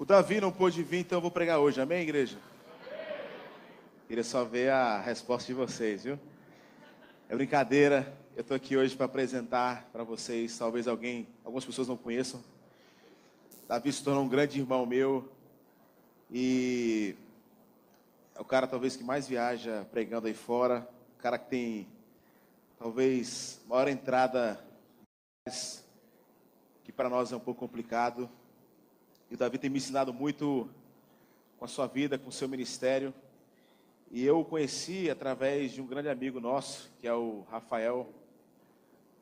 Davi não pôde vir, então eu vou pregar hoje. Amém, igreja? Queria só ver a resposta de vocês, viu? É brincadeira. Eu estou aqui hoje para apresentar para vocês, talvez algumas pessoas não conheçam. Davi se tornou um grande irmão meu e é o cara talvez que mais viaja pregando aí fora, o cara que tem talvez maior entrada, que para nós é um pouco complicado. E o Davi tem me ensinado muito com a sua vida, com o seu ministério. E eu o conheci através de um grande amigo nosso, que é o Rafael,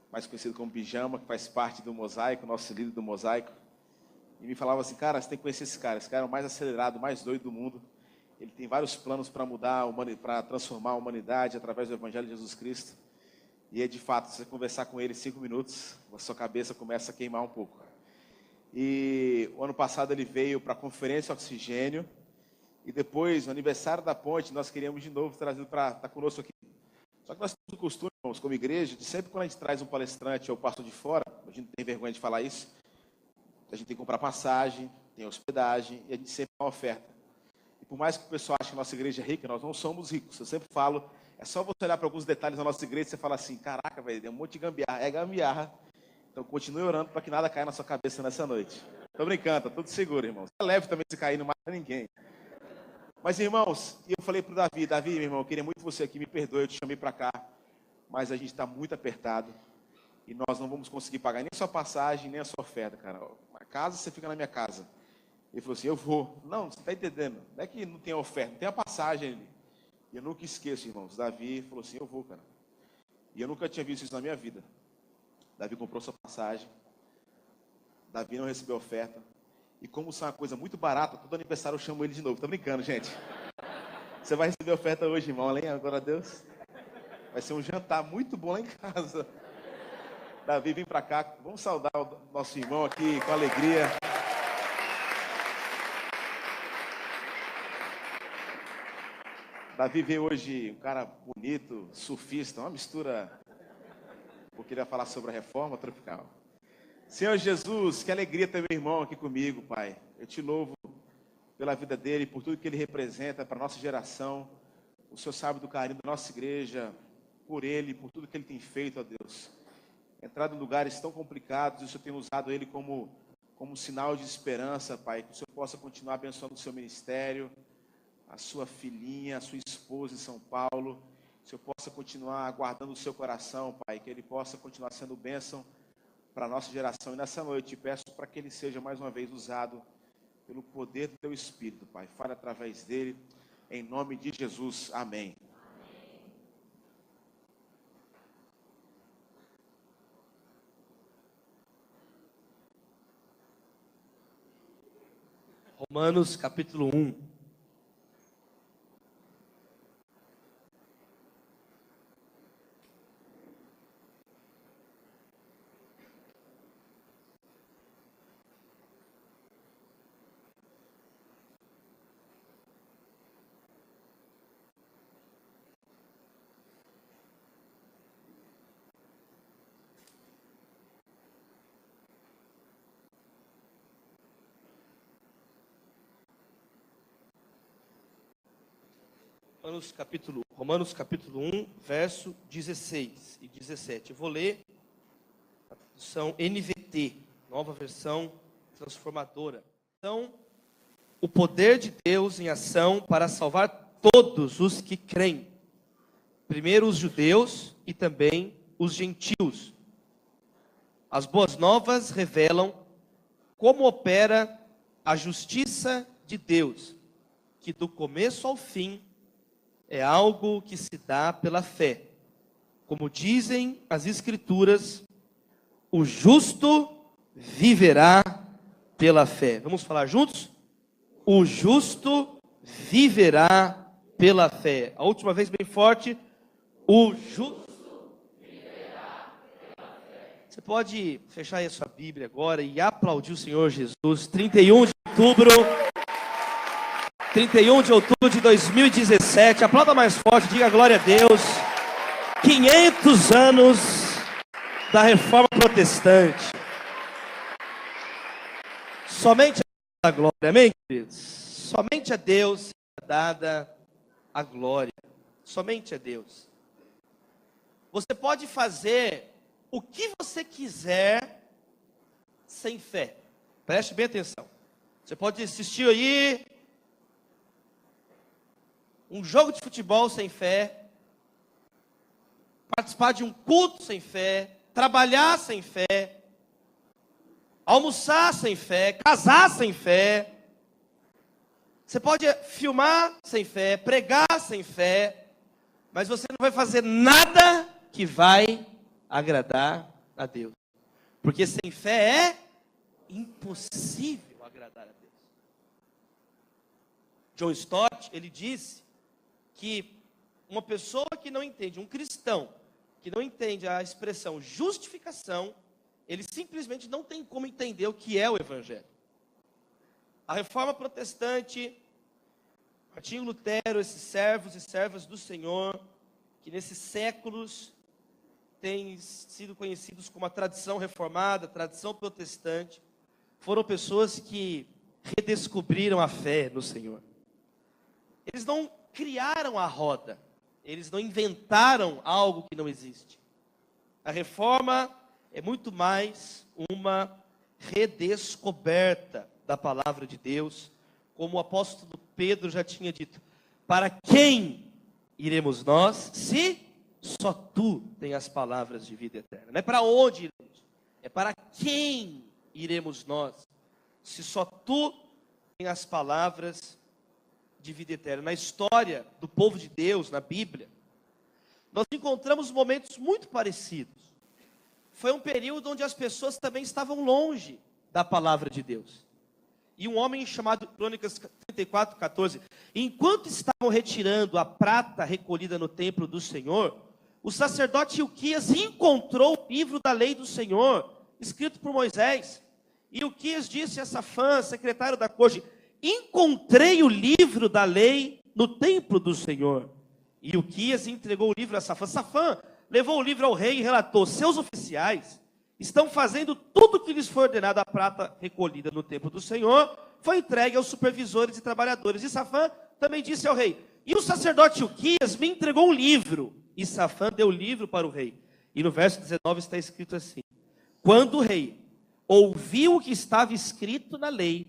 mais conhecido como Pijama, que faz parte do Mosaico, nosso líder do Mosaico. E me falava assim, cara, você tem que conhecer esse cara é o mais acelerado, mais doido do mundo. Ele tem vários planos para mudar, para transformar a humanidade através do Evangelho de Jesus Cristo. E é de fato, se você conversar com ele 5 minutos, a sua cabeça começa a queimar um pouco. E o ano passado ele veio para a Conferência Oxigênio. E depois, no aniversário da Ponte, nós queríamos de novo trazê-lo para estar conosco aqui. Só que nós temos o costume, irmãos, como igreja, de sempre quando a gente traz um palestrante ou pastor de fora, a gente não tem vergonha de falar isso, a gente tem que comprar passagem, tem hospedagem, e a gente sempre dá uma oferta. E por mais que o pessoal ache que a nossa igreja é rica, nós não somos ricos. Eu sempre falo, é só você olhar para alguns detalhes da nossa igreja e você fala assim, caraca, velho, tem um monte de gambiarra. É gambiarra. Então continue orando para que nada caia na sua cabeça nessa noite. Tô brincando, tá tudo seguro, irmãos. É leve também se cair, não mata ninguém. Mas, irmãos, eu falei para o Davi, meu irmão, eu queria muito você aqui, me perdoe, eu te chamei para cá, mas a gente está muito apertado e nós não vamos conseguir pagar nem a sua passagem, nem a sua oferta, cara. A casa, você fica na minha casa. Ele falou assim, eu vou. Não, você está entendendo, não é que não tem a oferta, não tem a passagem. E eu nunca esqueço, irmãos, Davi falou assim, eu vou, cara. E eu nunca tinha visto isso na minha vida. Davi comprou sua passagem, Davi não recebeu oferta. E como isso é uma coisa muito barata, todo aniversário eu chamo ele de novo. Tô brincando, gente. Você vai receber oferta hoje, irmão. Além, agora a Deus. Vai ser um jantar muito bom lá em casa. Davi, vem para cá. Vamos saudar o nosso irmão aqui com alegria. Davi veio hoje, um cara bonito, surfista, uma mistura. Eu queria falar sobre a reforma tropical. Senhor Jesus, que alegria ter meu irmão aqui comigo, Pai. Eu te louvo pela vida dele, por tudo que ele representa para a nossa geração. O Senhor sabe do carinho da nossa igreja, por ele, por tudo que ele tem feito, ó Deus. Entrado em lugares tão complicados, o Senhor tem usado ele como sinal de esperança, Pai. Que o Senhor possa continuar abençoando o seu ministério, a sua filhinha, a sua esposa em São Paulo. Que o Senhor possa continuar guardando o seu coração, Pai. Que ele possa continuar sendo bênção para a nossa geração. E nessa noite peço para que ele seja mais uma vez usado pelo poder do teu Espírito, Pai. Fale através dele, em nome de Jesus. Amém. Romanos capítulo 1. Romanos capítulo 1, verso 16 e 17. Eu vou ler a tradução NVT, nova versão transformadora. Então, o poder de Deus em ação para salvar todos os que creem. Primeiro os judeus e também os gentios. As boas novas revelam como opera a justiça de Deus, que do começo ao fim é algo que se dá pela fé. Como dizem as Escrituras, o justo viverá pela fé. Vamos falar juntos? O justo viverá pela fé. A última vez bem forte. O justo viverá pela fé. Você pode fechar aí a sua Bíblia agora e aplaudir o Senhor Jesus. 31 de outubro. 31 de outubro de 2017, aplauda mais forte, diga glória a Deus. 500 anos da Reforma Protestante. Somente a glória. Amém, queridos? Somente a Deus é dada a glória. Somente a Deus. Você pode fazer o que você quiser sem fé. Preste bem atenção. Você pode assistir aí um jogo de futebol sem fé, participar de um culto sem fé, trabalhar sem fé, almoçar sem fé, casar sem fé. Você pode filmar sem fé, pregar sem fé, mas você não vai fazer nada que vai agradar a Deus. Porque sem fé é impossível agradar a Deus. John Stott, ele disse que uma pessoa que não entende, um cristão que não entende a expressão justificação, ele simplesmente não tem como entender o que é o Evangelho. A Reforma Protestante, Martinho Lutero, esses servos e servas do Senhor, que nesses séculos têm sido conhecidos como a tradição reformada, a tradição protestante, foram pessoas que redescobriram a fé no Senhor. Eles não criaram a roda, eles não inventaram algo que não existe. A reforma é muito mais uma redescoberta da palavra de Deus, como o apóstolo Pedro já tinha dito: para quem iremos nós, se só tu tens as palavras de vida eterna? Não é para onde iremos, é para quem iremos nós, se só tu tens as palavras de vida eterna. Na história do povo de Deus, na Bíblia, nós encontramos momentos muito parecidos. Foi um período onde as pessoas também estavam longe da palavra de Deus. E um homem chamado, Crônicas 34:14, enquanto estavam retirando a prata recolhida no templo do Senhor, o sacerdote Ilquias encontrou o livro da lei do Senhor, escrito por Moisés. E Ilquias disse a Safã, secretário da corte: encontrei o livro da lei no templo do Senhor. E Ilquias entregou o livro a Safã. Safã levou o livro ao rei e relatou: seus oficiais estão fazendo tudo o que lhes foi ordenado. A prata recolhida no templo do Senhor foi entregue aos supervisores e trabalhadores. E Safã também disse ao rei: e o sacerdote Ilquias me entregou um livro. E Safã deu o livro para o rei. E no verso 19 está escrito assim: quando o rei ouviu o que estava escrito na lei,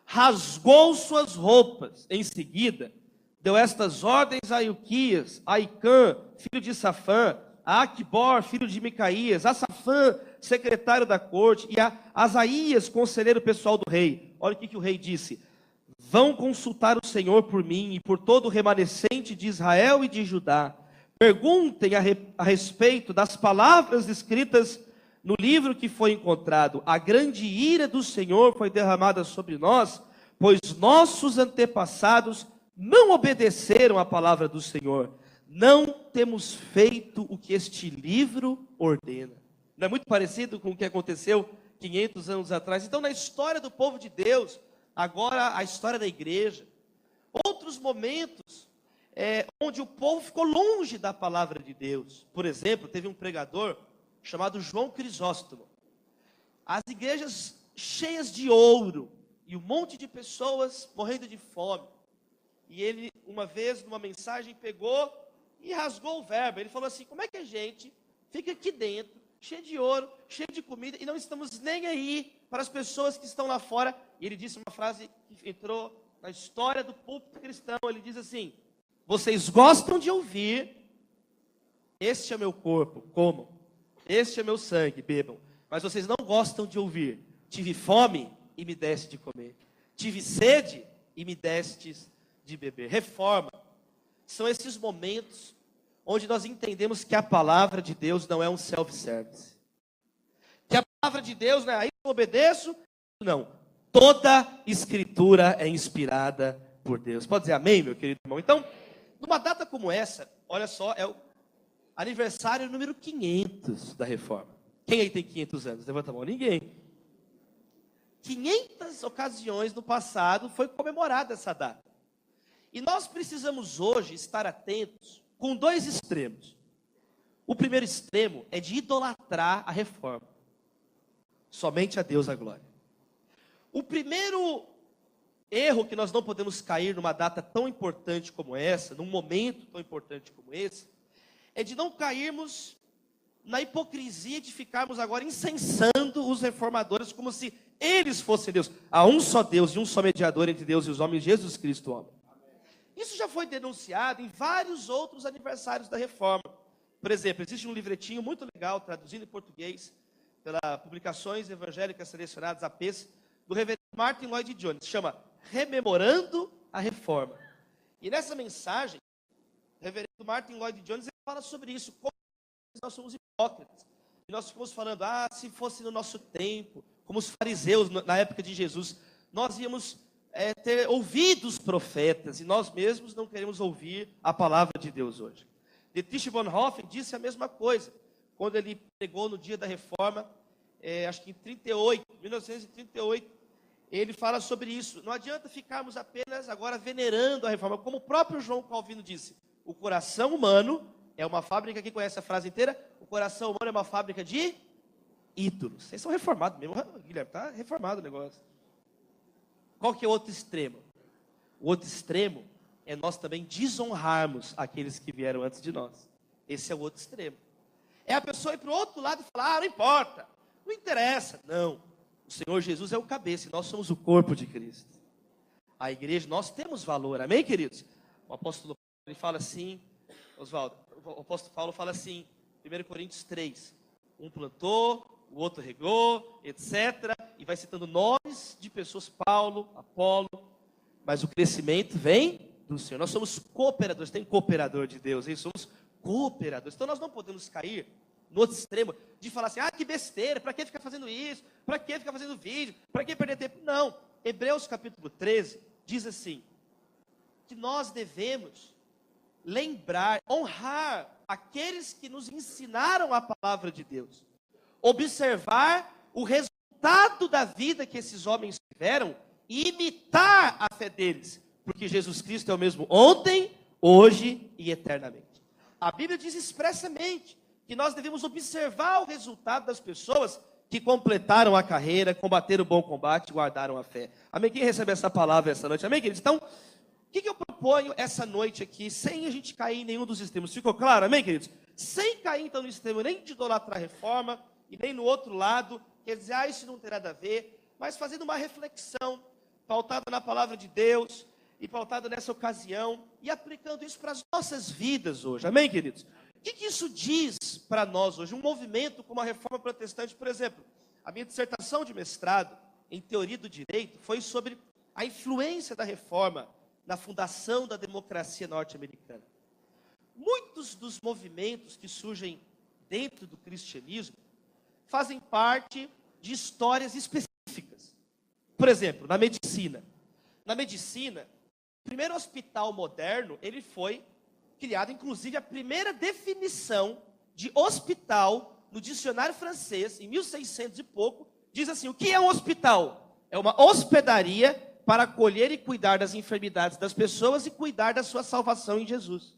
rasgou suas roupas. Em seguida, deu estas ordens a Ilquias, a Icã, filho de Safã, a Aquibor, filho de Micaías, a Safã, secretário da corte, e a Asaías, conselheiro pessoal do rei. Olha o que o rei disse: vão consultar o Senhor por mim e por todo o remanescente de Israel e de Judá. Perguntem a respeito das palavras escritas no livro que foi encontrado. A grande ira do Senhor foi derramada sobre nós, pois nossos antepassados não obedeceram à palavra do Senhor. Não temos feito o que este livro ordena. Não é muito parecido com o que aconteceu 500 anos atrás? Então, na história do povo de Deus, agora a história da igreja, outros momentos onde o povo ficou longe da palavra de Deus. Por exemplo, teve um pregador chamado João Crisóstomo. As igrejas cheias de ouro e um monte de pessoas morrendo de fome. E ele, uma vez, numa mensagem, pegou e rasgou o verbo. Ele falou assim: como é que a gente fica aqui dentro, cheio de ouro, cheio de comida, e não estamos nem aí para as pessoas que estão lá fora? E ele disse uma frase que entrou na história do púlpito cristão. Ele diz assim: vocês gostam de ouvir, este é meu corpo, comam, este é meu sangue, bebam. Mas vocês não gostam de ouvir: tive fome e me deste de comer, tive sede e me destes de beber. Reforma são esses momentos onde nós entendemos que a palavra de Deus não é um self-service, que a palavra de Deus não é: aí eu obedeço. Não, toda escritura é inspirada por Deus. Pode dizer amém, meu querido irmão? Então, numa data como essa, olha só, é o aniversário número 500 da Reforma. Quem aí tem 500 anos? Levanta a mão. Ninguém. 500 ocasiões no passado foi comemorada essa data. E nós precisamos hoje estar atentos com dois extremos. O primeiro extremo é de idolatrar a Reforma. Somente a Deus a glória. O primeiro erro que nós não podemos cair numa data tão importante como essa, num momento tão importante como esse, é de não cairmos na hipocrisia de ficarmos agora incensando os reformadores como se eles fossem Deus. Há um só Deus e um só mediador entre Deus e os homens, Jesus Cristo, homem. Isso já foi denunciado em vários outros aniversários da Reforma. Por exemplo, existe um livretinho muito legal, traduzido em português, pela Publicações Evangélicas Selecionadas, APs, do reverendo Martin Lloyd Jones, chama Rememorando a Reforma. E nessa mensagem, o reverendo Martin Lloyd Jones ele fala sobre isso, como nós somos hipócritas. E nós ficamos falando, se fosse no nosso tempo, como os fariseus na época de Jesus, nós íamos ter ouvido os profetas, e nós mesmos não queremos ouvir a palavra de Deus hoje. Dietrich Bonhoeffer disse a mesma coisa, quando ele pregou no dia da Reforma, acho que em 1938, ele fala sobre isso. Não adianta ficarmos apenas agora venerando a Reforma, como o próprio João Calvino disse, o coração humano é uma fábrica, quem conhece a frase inteira? O coração humano é uma fábrica de ídolos. Vocês são reformados mesmo, Guilherme, está reformado o negócio. Qual que é o outro extremo? O outro extremo é nós também desonrarmos aqueles que vieram antes de nós. Esse é o outro extremo. É a pessoa ir para o outro lado e falar, não importa, não interessa. Não, o Senhor Jesus é o cabeça e nós somos o corpo de Cristo. A igreja, nós temos valor, amém, queridos? O apóstolo Paulo, ele fala assim, Oswaldo, o apóstolo Paulo fala assim, 1 Coríntios 3, um plantou, o outro regou, etc. E vai citando nomes de pessoas, Paulo, Apolo, mas o crescimento vem do Senhor. Nós somos cooperadores, tem cooperador de Deus, hein? Somos cooperadores. Então nós não podemos cair no outro extremo de falar assim, que besteira, para que ficar fazendo isso? Para que ficar fazendo vídeo? Para que perder tempo? Não. Hebreus capítulo 13 diz assim, que nós devemos lembrar, honrar aqueles que nos ensinaram a palavra de Deus. Observar o resultado da vida que esses homens tiveram e imitar a fé deles, porque Jesus Cristo é o mesmo ontem, hoje e eternamente. A Bíblia diz expressamente que nós devemos observar o resultado das pessoas que completaram a carreira, combateram o bom combate e guardaram a fé. Amém? Quem recebe essa palavra essa noite? Amém, queridos? Então, o que eu proponho essa noite aqui, sem a gente cair em nenhum dos extremos? Ficou claro? Amém, queridos? Sem cair, então, no extremo nem de idolatrar a reforma, e nem no outro lado, quer dizer, isso não tem nada a ver, mas fazendo uma reflexão, pautada na palavra de Deus, e pautada nessa ocasião, e aplicando isso para as nossas vidas hoje, amém, queridos? O que isso diz para nós hoje? Um movimento como a Reforma Protestante, por exemplo, a minha dissertação de mestrado, em Teoria do Direito, foi sobre a influência da Reforma na fundação da democracia norte-americana. Muitos dos movimentos que surgem dentro do cristianismo, fazem parte de histórias específicas. Por exemplo, na medicina. Na medicina, o primeiro hospital moderno, ele foi criado, inclusive, a primeira definição de hospital no dicionário francês, em 1600 e pouco, diz assim, o que é um hospital? É uma hospedaria para acolher e cuidar das enfermidades das pessoas e cuidar da sua salvação em Jesus.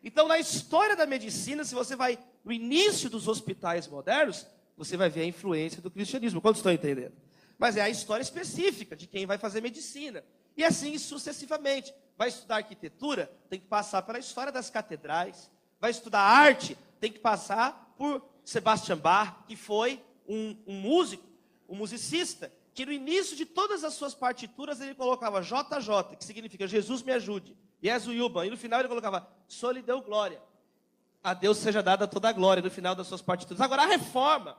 Então, na história da medicina, se você vai no início dos hospitais modernos, você vai ver a influência do cristianismo. Quantos estão entendendo? Mas é a história específica de quem vai fazer medicina. E assim sucessivamente. Vai estudar arquitetura, tem que passar pela história das catedrais. Vai estudar arte, tem que passar por Sebastian Bach, que foi um músico, um musicista, que no início de todas as suas partituras ele colocava JJ, que significa Jesus me ajude, Jesus Yuban, e no final ele colocava Só lhe deu glória. A Deus seja dada toda a glória no final das suas partituras. Agora, a reforma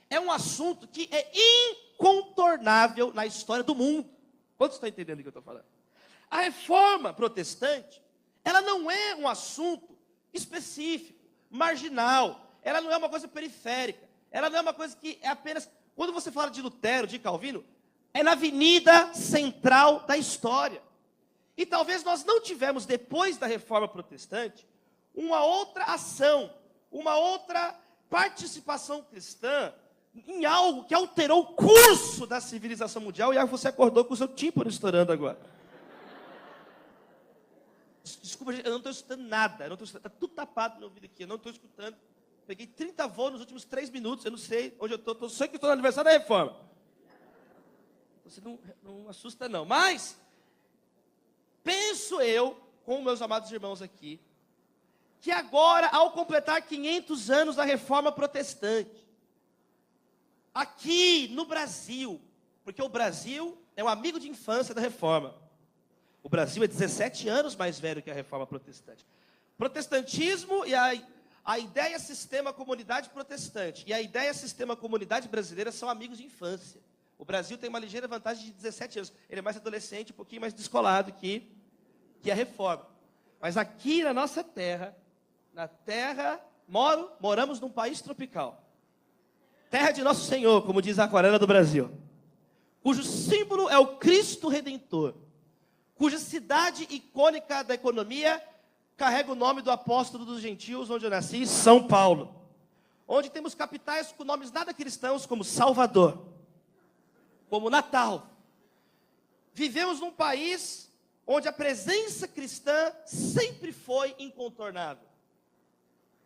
é um assunto que é incontornável na história do mundo. Quantos estão entendendo o que eu estou falando? A reforma protestante, ela não é um assunto específico, marginal. Ela não é uma coisa periférica. Ela não é uma coisa que é apenas... Quando você fala de Lutero, de Calvino, é na avenida central da história. E talvez nós não tivemos, depois da reforma protestante, uma outra ação, uma outra participação cristã em algo que alterou o curso da civilização mundial, e aí você acordou com o seu tímpano estourando agora. Desculpa, gente, eu não estou escutando nada, está tudo tapado no meu ouvido aqui, eu não estou escutando. Peguei 30 voos nos últimos 3 minutos, eu não sei onde eu estou, sei que estou no aniversário da reforma. você não assusta não. Mas, penso eu, com meus amados irmãos aqui, que agora, ao completar 500 anos da Reforma Protestante, aqui no Brasil, porque o Brasil é um amigo de infância da Reforma. O Brasil é 17 anos mais velho que a Reforma Protestante. Protestantismo e a ideia sistema comunidade protestante e a ideia sistema comunidade brasileira são amigos de infância. O Brasil tem uma ligeira vantagem de 17 anos. Ele é mais adolescente, um pouquinho mais descolado que a Reforma. Mas aqui na nossa terra, moramos num país tropical. Terra de Nosso Senhor, como diz a aquarela do Brasil. Cujo símbolo é o Cristo Redentor. Cuja cidade icônica da economia carrega o nome do apóstolo dos gentios, onde eu nasci, São Paulo. Onde temos capitais com nomes nada cristãos, como Salvador, como Natal. Vivemos num país onde a presença cristã sempre foi incontornável.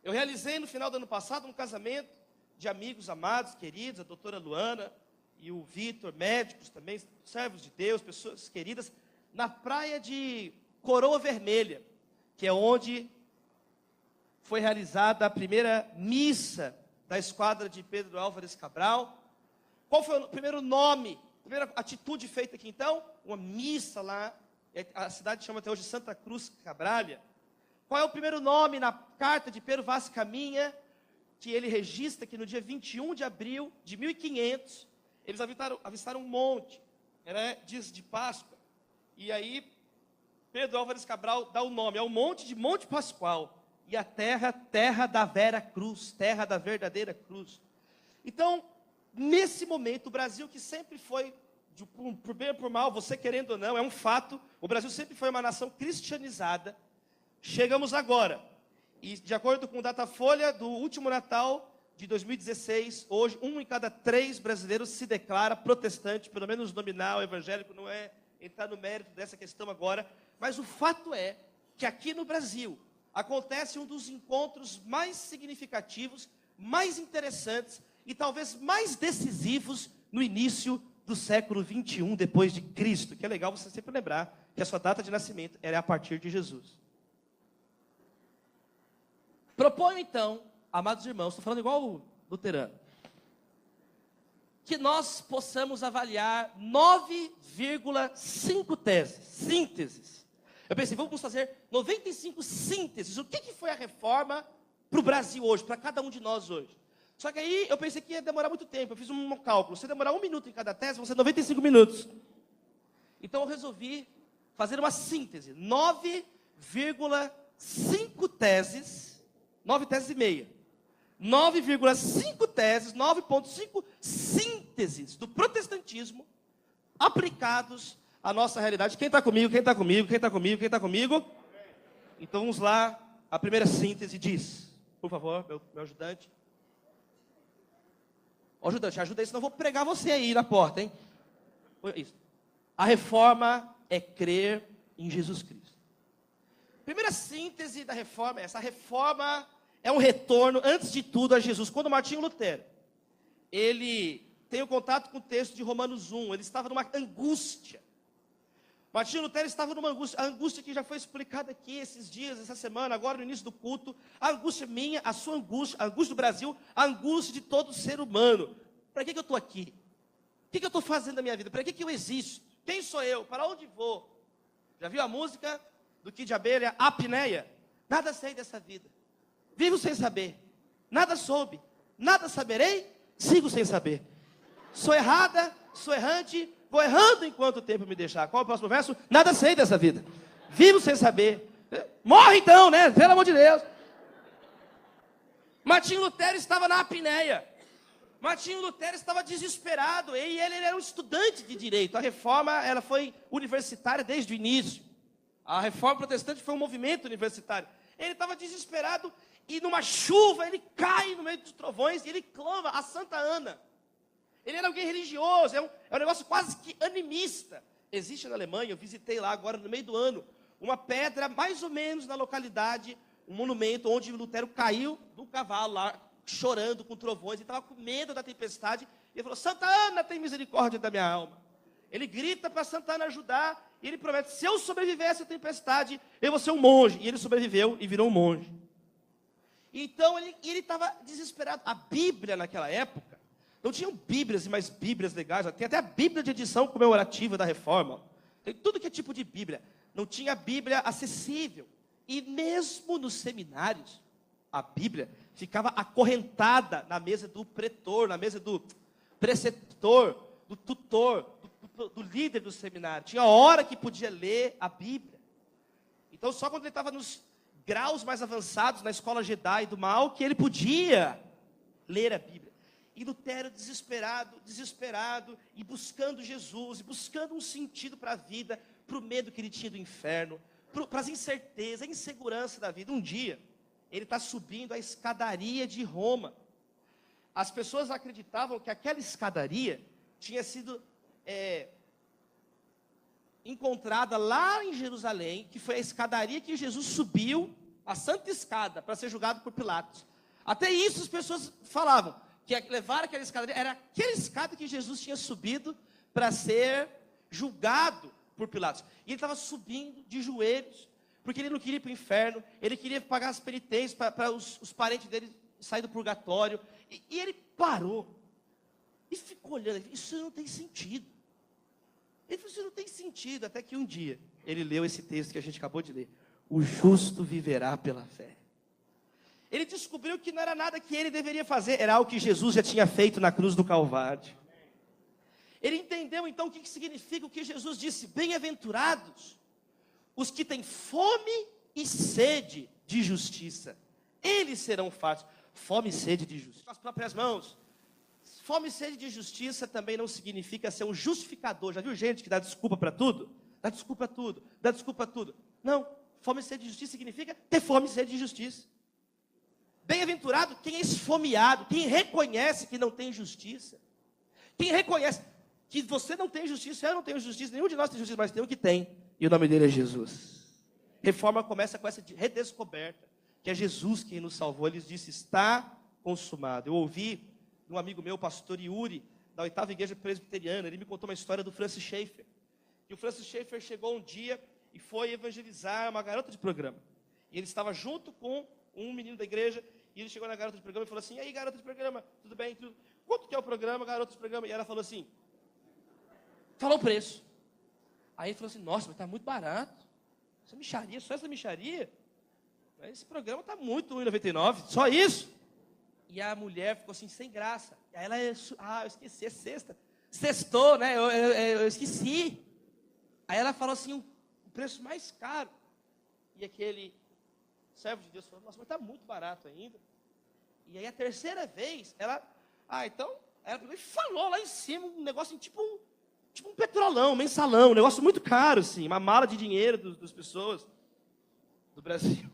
Eu realizei no final do ano passado um casamento de amigos amados, queridos, a doutora Luana e o Vitor, médicos também, servos de Deus, pessoas queridas, na praia de Coroa Vermelha, que é onde foi realizada a primeira missa da esquadra de Pedro Álvares Cabral. Qual foi o primeiro nome, a primeira atitude feita aqui então? Uma missa lá, a cidade chama até hoje Santa Cruz Cabralha. Qual é o primeiro nome na carta de Pero Vaz Caminha, que ele registra que no dia 21 de abril de 1500, eles avistaram um monte, era dias de Páscoa, e aí Pedro Álvares Cabral dá o nome, é o monte de Monte Pascoal, e a terra da Vera Cruz, terra da verdadeira cruz. Então, nesse momento, o Brasil que sempre foi, por bem ou por mal, você querendo ou não, é um fato, o Brasil sempre foi uma nação cristianizada. Chegamos agora, e de acordo com o Datafolha do último Natal de 2016, hoje 1 em cada 3 brasileiros se declara protestante, pelo menos nominal, evangélico, não é entrar no mérito dessa questão agora, mas o fato é que aqui no Brasil acontece um dos encontros mais significativos, mais interessantes e talvez mais decisivos no início do século 21 depois de Cristo, que é legal você sempre lembrar que a sua data de nascimento era a partir de Jesus. Proponho então, amados irmãos, estou falando igual o luterano, que nós possamos avaliar 9,5 teses, sínteses. Eu pensei, vamos fazer 95 sínteses. O que foi a reforma para o Brasil hoje, para cada um de nós hoje? Só que aí eu pensei que ia demorar muito tempo, eu fiz um cálculo. Se demorar 1 minuto em cada tese, vão ser 95 minutos. Então eu resolvi fazer uma síntese, 9,5 teses, 9 teses e meia. 9,5 teses, 9,5 sínteses do protestantismo aplicados à nossa realidade. Quem está comigo, quem está comigo, quem está comigo, quem está comigo? Então vamos lá, a primeira síntese diz, por favor, meu ajudante. Ô, ajudante, ajuda aí, senão eu vou pregar você aí na porta, hein? Isso. A reforma é crer em Jesus Cristo. Primeira síntese da reforma é essa. A reforma é um retorno, antes de tudo, a Jesus. Quando Martinho Lutero, ele tem o contato com o texto de Romanos 1, ele estava numa angústia. Martinho Lutero estava numa angústia, a angústia que já foi explicada aqui esses dias, essa semana, agora no início do culto, a angústia minha, a sua angústia, a angústia do Brasil, a angústia de todo ser humano. Para que eu estou aqui? O que eu estou fazendo na minha vida? Para que eu existo? Quem sou eu? Para onde vou? Já viu a música do Kid Abelha, Apneia? Nada sei dessa vida. Vivo sem saber, nada soube, nada saberei, sigo sem saber. Sou errada, sou errante, vou errando enquanto o tempo me deixar. Qual é o próximo verso? Nada sei dessa vida, vivo sem saber. Morre então, né? Pelo amor de Deus. Martinho Lutero estava na apneia. Martinho Lutero estava desesperado, e ele era um estudante de direito. A reforma ela foi universitária desde o início. A reforma protestante foi um movimento universitário. Ele estava desesperado, e numa chuva, ele cai no meio dos trovões, e ele clama a Santa Ana. Ele era alguém religioso, é um negócio quase que animista. Existe na Alemanha, eu visitei lá agora no meio do ano, uma pedra mais ou menos na localidade, um monumento onde Lutero caiu do cavalo lá, chorando com trovões, e estava com medo da tempestade, e ele falou, Santa Ana, tem misericórdia da minha alma. Ele grita para Santana ajudar, e ele promete, se eu sobreviver a essa tempestade, eu vou ser um monge. E ele sobreviveu e virou um monge. Então, ele estava desesperado. A Bíblia, naquela época, não tinham Bíblias e mais Bíblias legais. Tem até a Bíblia de edição comemorativa da Reforma. Tem tudo que é tipo de Bíblia. Não tinha Bíblia acessível. E mesmo nos seminários, a Bíblia ficava acorrentada na mesa do pretor, na mesa do preceptor, do tutor, do líder do seminário. Tinha hora que podia ler a Bíblia. Então, só quando ele estava nos graus mais avançados, na escola Jedi do mal, que ele podia ler a Bíblia. E Lutero, desesperado, e buscando Jesus, e buscando um sentido para a vida, para o medo que ele tinha do inferno, para as incertezas, a insegurança da vida. Um dia, ele está subindo a escadaria de Roma. As pessoas acreditavam que aquela escadaria tinha sido encontrada lá em Jerusalém, que foi a escadaria que Jesus subiu, a Santa Escada, para ser julgado por Pilatos. Até isso as pessoas falavam, que levar aquela escadaria, era aquela escada que Jesus tinha subido para ser julgado por Pilatos. E ele estava subindo de joelhos, porque ele não queria ir para o inferno, ele queria pagar as penitências para os parentes dele saírem do purgatório. E ele parou e ficou olhando, isso não tem sentido. Ele falou, isso não tem sentido, até que um dia ele leu esse texto que a gente acabou de ler. O justo viverá pela fé. Ele descobriu que não era nada que ele deveria fazer, era algo que Jesus já tinha feito na cruz do Calvário. Ele entendeu então o que significa o que Jesus disse, bem-aventurados os que têm fome e sede de justiça, eles serão fartos. Fome e sede de justiça, com as próprias mãos. Fome e sede de justiça também não significa ser um justificador. Já viu gente que dá desculpa para tudo? Dá desculpa a tudo, dá desculpa a tudo. Não, fome e sede de justiça significa ter fome e sede de justiça. Bem-aventurado quem é esfomeado, quem reconhece que não tem justiça. Quem reconhece que você não tem justiça, eu não tenho justiça, nenhum de nós tem justiça, mas tem um que tem, e o nome dele é Jesus. Reforma começa com essa redescoberta, que é Jesus quem nos salvou. Ele disse, está consumado. Eu ouvi de um amigo meu, pastor Yuri, da 8ª Igreja Presbiteriana, ele me contou uma história do Francis Schaeffer. E o Francis Schaeffer chegou um dia e foi evangelizar uma garota de programa. E ele estava junto com um menino da igreja, e ele chegou na garota de programa e falou assim, e aí, garota de programa, tudo bem? Tudo? Quanto que é o programa, garota de programa? E ela falou assim, falou o preço. Aí ele falou assim, nossa, mas está muito barato. Essa mixaria, só essa mixaria? Mas esse programa está muito R$1,99, só isso? E a mulher ficou assim, sem graça. Aí ela, eu esqueci, é sexta. Sextou, né? Eu esqueci. Aí ela falou assim, o preço mais caro. E aquele servo de Deus falou, nossa, mas está muito barato ainda. E aí a terceira vez, ela pegou e falou lá em cima, um negócio tipo um petrolão, um mensalão, um negócio muito caro, assim, uma mala de dinheiro das pessoas do Brasil.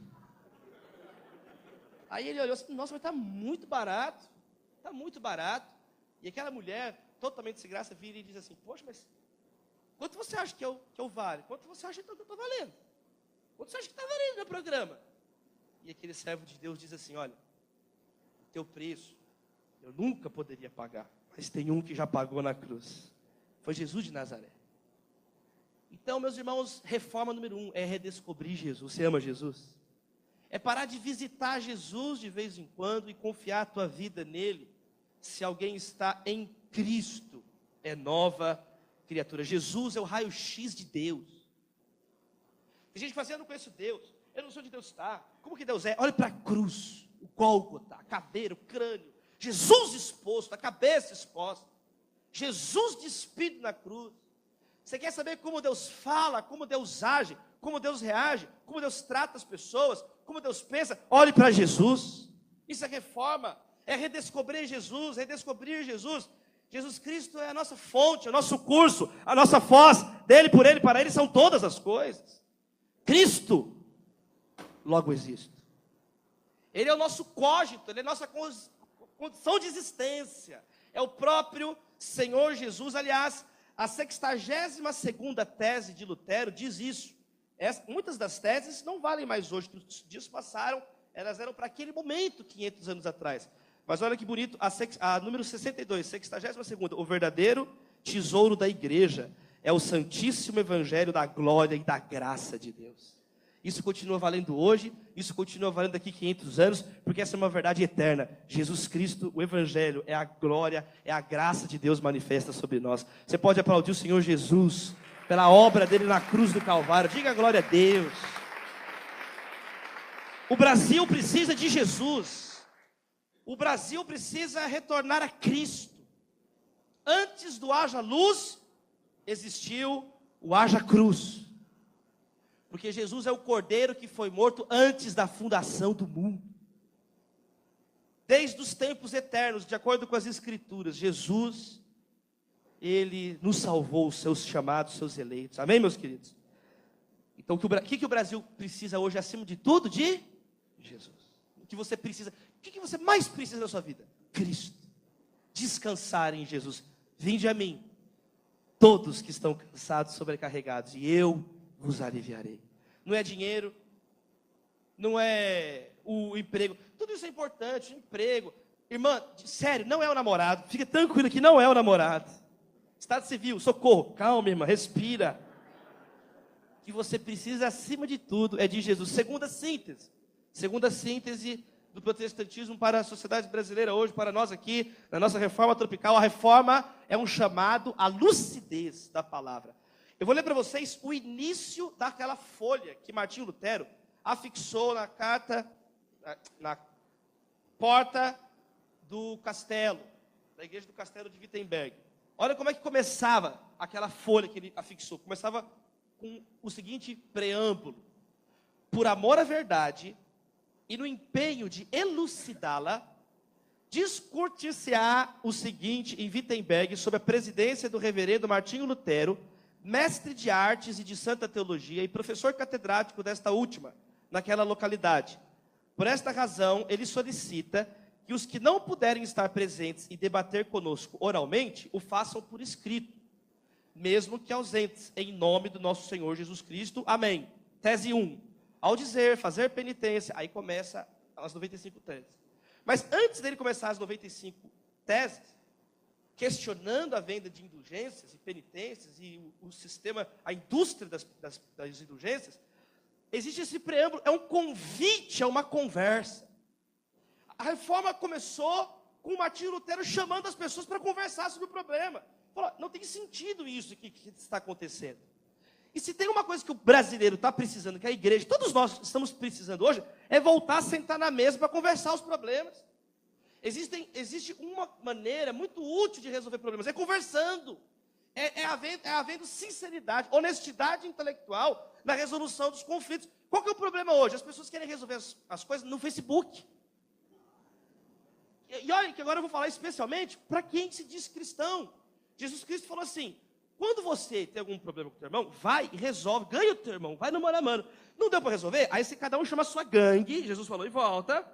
Aí ele olhou assim, nossa, mas está muito barato. Está muito barato. E aquela mulher, totalmente sem graça, vira e diz assim, poxa, mas quanto você acha que eu valho? Quanto você acha então que eu estou valendo? Quanto você acha que está valendo meu programa? E aquele servo de Deus diz assim, olha, o teu preço eu nunca poderia pagar, mas tem um que já pagou na cruz. Foi Jesus de Nazaré. Então, meus irmãos, reforma número 1 é redescobrir Jesus. Você ama Jesus? É parar de visitar Jesus de vez em quando e confiar a tua vida nele. Se alguém está em Cristo, é nova criatura. Jesus é o raio-x de Deus. Tem gente que fala assim, eu não conheço Deus, eu não sei onde Deus está. Como que Deus é? Olha para a cruz, o Gólgota, a cadeira, o crânio. Jesus exposto, a cabeça exposta. Jesus despido na cruz. Você quer saber como Deus fala, como Deus age, como Deus reage, como Deus trata as pessoas, como Deus pensa? Olhe para Jesus. Isso é reforma, é redescobrir Jesus, redescobrir Jesus. Jesus Cristo é a nossa fonte, o nosso curso, a nossa foz, dele, por ele, para ele são todas as coisas. Cristo, logo existo. Ele é o nosso cógito, ele é a nossa condição de existência. É o próprio Senhor Jesus. Aliás, a 62ª tese de Lutero diz isso. Muitas das teses não valem mais hoje, os dias passaram, elas eram para aquele momento, 500 anos atrás. Mas olha que bonito, a número 62, 62ª, o verdadeiro tesouro da igreja é o santíssimo evangelho da glória e da graça de Deus. Isso continua valendo hoje, isso continua valendo daqui 500 anos, porque essa é uma verdade eterna. Jesus Cristo, o evangelho, é a glória, é a graça de Deus manifesta sobre nós. Você pode aplaudir o Senhor Jesus pela obra dele na cruz do Calvário. Diga glória a Deus. O Brasil precisa de Jesus. O Brasil precisa retornar a Cristo. Antes do haja luz, existiu o haja cruz. Porque Jesus é o cordeiro que foi morto antes da fundação do mundo. Desde os tempos eternos, de acordo com as Escrituras, Jesus, ele nos salvou, os seus chamados, os seus eleitos. Amém, meus queridos? Então, o que o Brasil precisa hoje, acima de tudo? De Jesus. O que você precisa? O que você mais precisa na sua vida? Cristo. Descansar em Jesus. Vinde a mim, todos que estão cansados, sobrecarregados, e eu vos aliviarei. Não é dinheiro, não é o emprego, tudo isso é importante, o emprego. Irmã, sério, não é o namorado, fica tranquilo que não é o namorado. Estado civil, socorro, calma, irmã, respira. O que você precisa, acima de tudo, é de Jesus. Segunda síntese do protestantismo para a sociedade brasileira hoje, para nós aqui, na nossa reforma tropical. A reforma é um chamado à lucidez da palavra. Eu vou ler para vocês o início daquela folha que Martinho Lutero afixou na carta, na porta do castelo, da igreja do castelo de Wittenberg. Olha como é que começava aquela folha que ele afixou. Começava com o seguinte preâmbulo: por amor à verdade e no empenho de elucidá-la, discutir-se-á o seguinte em Wittenberg, sob a presidência do reverendo Martinho Lutero, mestre de artes e de santa teologia e professor catedrático desta última, naquela localidade. Por esta razão, ele solicita que os que não puderem estar presentes e debater conosco oralmente, o façam por escrito, mesmo que ausentes, em nome do nosso Senhor Jesus Cristo. Amém. Tese 1. Ao dizer, fazer penitência, aí começa as 95 teses. Mas antes dele começar as 95 teses, questionando a venda de indulgências e penitências e o sistema, a indústria das indulgências, existe esse preâmbulo, é um convite a uma conversa. A reforma começou com Martinho Lutero chamando as pessoas para conversar sobre o problema. Falou, não tem sentido isso que está acontecendo. E se tem uma coisa que o brasileiro está precisando, que a igreja, todos nós estamos precisando hoje, é voltar a sentar na mesa para conversar os problemas. Existe uma maneira muito útil de resolver problemas, é conversando, havendo sinceridade, honestidade intelectual na resolução dos conflitos. Qual que é o problema hoje? As pessoas querem resolver as coisas no Facebook. E olha que agora eu vou falar especialmente para quem se diz cristão. Jesus Cristo falou assim: quando você tem algum problema com o teu irmão, vai e resolve, ganha o teu irmão, vai no mano a mano. Não deu para resolver? Aí cada um chama a sua gangue, Jesus falou, e volta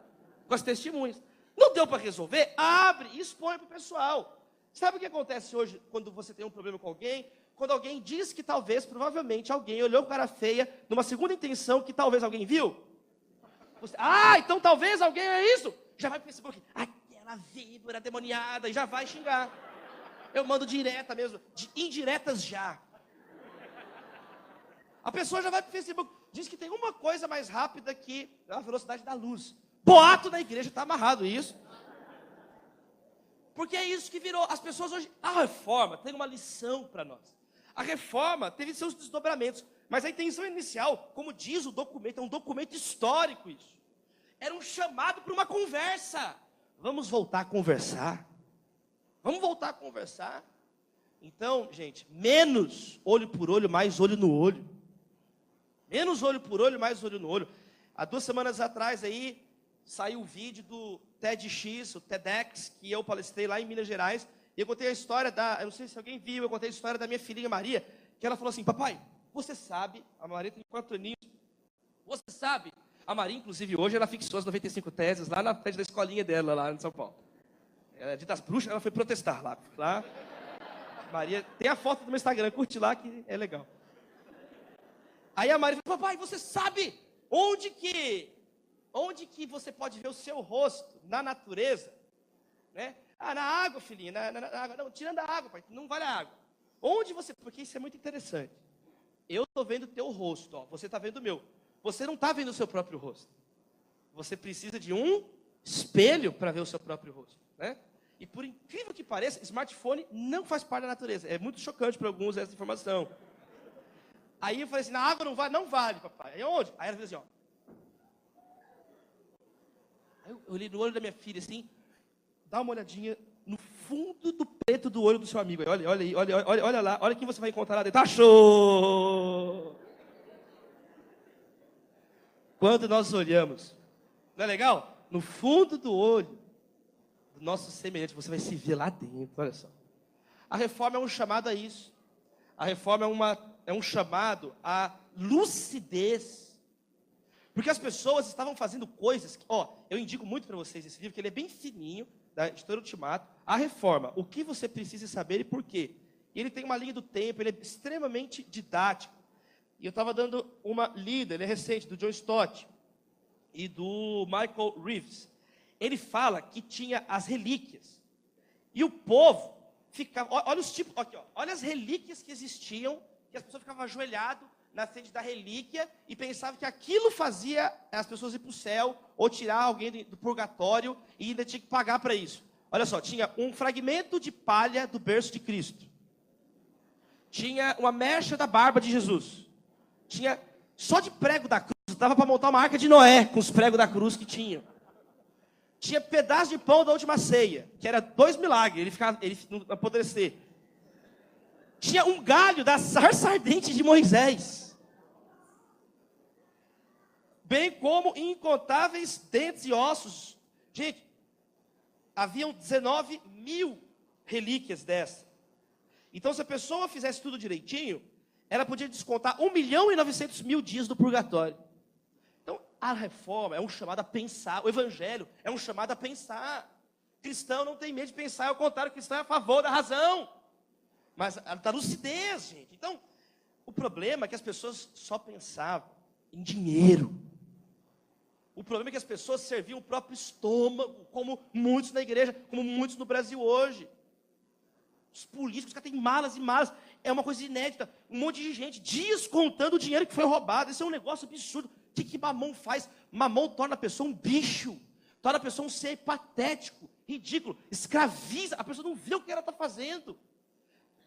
com as testemunhas. Não deu para resolver? Abre e expõe para o pessoal. Sabe o que acontece hoje quando você tem um problema com alguém? Quando alguém diz que talvez, provavelmente, alguém olhou com cara feia, numa segunda intenção que talvez alguém viu. Então talvez alguém é isso. Já vai para o Facebook, aquela víbora demoniada, e já vai xingar. Eu mando direta mesmo, indiretas já. A pessoa já vai para o Facebook, diz que tem uma coisa mais rápida que a velocidade da luz. Boato da igreja, está amarrado isso. Porque é isso que virou. As pessoas hoje, a reforma tem uma lição para nós. A reforma teve seus desdobramentos, mas a intenção inicial, como diz o documento, é um documento histórico isso. Era um chamado para uma conversa. Vamos voltar a conversar. Vamos voltar a conversar. Então, gente, menos olho por olho, mais olho no olho. Menos olho por olho, mais olho no olho. Há 2 semanas atrás aí, saiu o vídeo do TEDx, o TEDx, que eu palestrei lá em Minas Gerais. E eu contei a história eu não sei se alguém viu, eu contei a história da minha filhinha Maria, que ela falou assim: papai, você sabe, a Maria tem 4 aninhos, você sabe, a Maria, inclusive, hoje, ela fixou as 95 teses lá na frente da escolinha dela, lá em São Paulo. Ela é de das bruxas, ela foi protestar lá. Maria, tem a foto do meu Instagram, curte lá que é legal. Aí a Maria falou: papai, você sabe onde que você pode ver o seu rosto na natureza, né? Ah, na água, filhinha, na água. Não, tirando a água, pai, não vale a água. Onde você... Porque isso é muito interessante. Eu estou vendo o teu rosto, ó, você está vendo o meu. Você não está vendo o seu próprio rosto. Você precisa de um espelho para ver o seu próprio rosto, né? E por incrível que pareça, smartphone não faz parte da natureza. É muito chocante para alguns essa informação. Aí eu falei assim, na água não vale? Não vale, papai. Aí onde? Aí ela fez assim, ó. Aí eu olhei no olho da minha filha assim, dá uma olhadinha no fundo do preto do olho do seu amigo. Olha aí, olha lá, olha quem você vai encontrar lá dentro. Achou! Quando nós olhamos, não é legal? No fundo do olho do nosso semelhante, você vai se ver lá dentro, olha só. A reforma é um chamado a isso. A reforma é um chamado à lucidez. Porque as pessoas estavam fazendo coisas que, eu indico muito para vocês esse livro, que ele é bem fininho, da editora Ultimato. A reforma, o que você precisa saber e por quê. E ele tem uma linha do tempo, ele é extremamente didático. E eu estava dando uma lida, ele é recente, do John Stott e do Michael Reeves. Ele fala que tinha as relíquias. E o povo ficava... Olha os tipos... Aqui, olha as relíquias que existiam, que as pessoas ficavam ajoelhadas na frente da relíquia e pensavam que aquilo fazia as pessoas ir para o céu ou tirar alguém do purgatório e ainda tinha que pagar para isso. Olha só, tinha um fragmento de palha do berço de Cristo. Tinha uma mecha da barba de Jesus. Tinha só de prego da cruz, dava para montar uma arca de Noé com os pregos da cruz que tinha. Tinha pedaço de pão da última ceia, que era 2 milagres, ele não apodrecer. Tinha um galho da sarça ardente de Moisés. Bem como incontáveis dentes e ossos. Gente, haviam 19 mil relíquias dessa. Então, se a pessoa fizesse tudo direitinho, ela podia descontar 1.900.000 dias do purgatório. Então, a reforma é um chamado a pensar. O evangelho é um chamado a pensar. Cristão não tem medo de pensar, ao contrário, cristão é a favor da razão. Mas da lucidez, gente. Então, o problema é que as pessoas só pensavam em dinheiro. O problema é que as pessoas serviam o próprio estômago, como muitos na igreja, como muitos no Brasil hoje. Os políticos que têm malas e malas. É uma coisa inédita. Um monte de gente descontando o dinheiro que foi roubado. Isso é um negócio absurdo. O que Mamon faz? Mamon torna a pessoa um bicho. Torna a pessoa um ser patético, ridículo. Escraviza. A pessoa não vê o que ela está fazendo.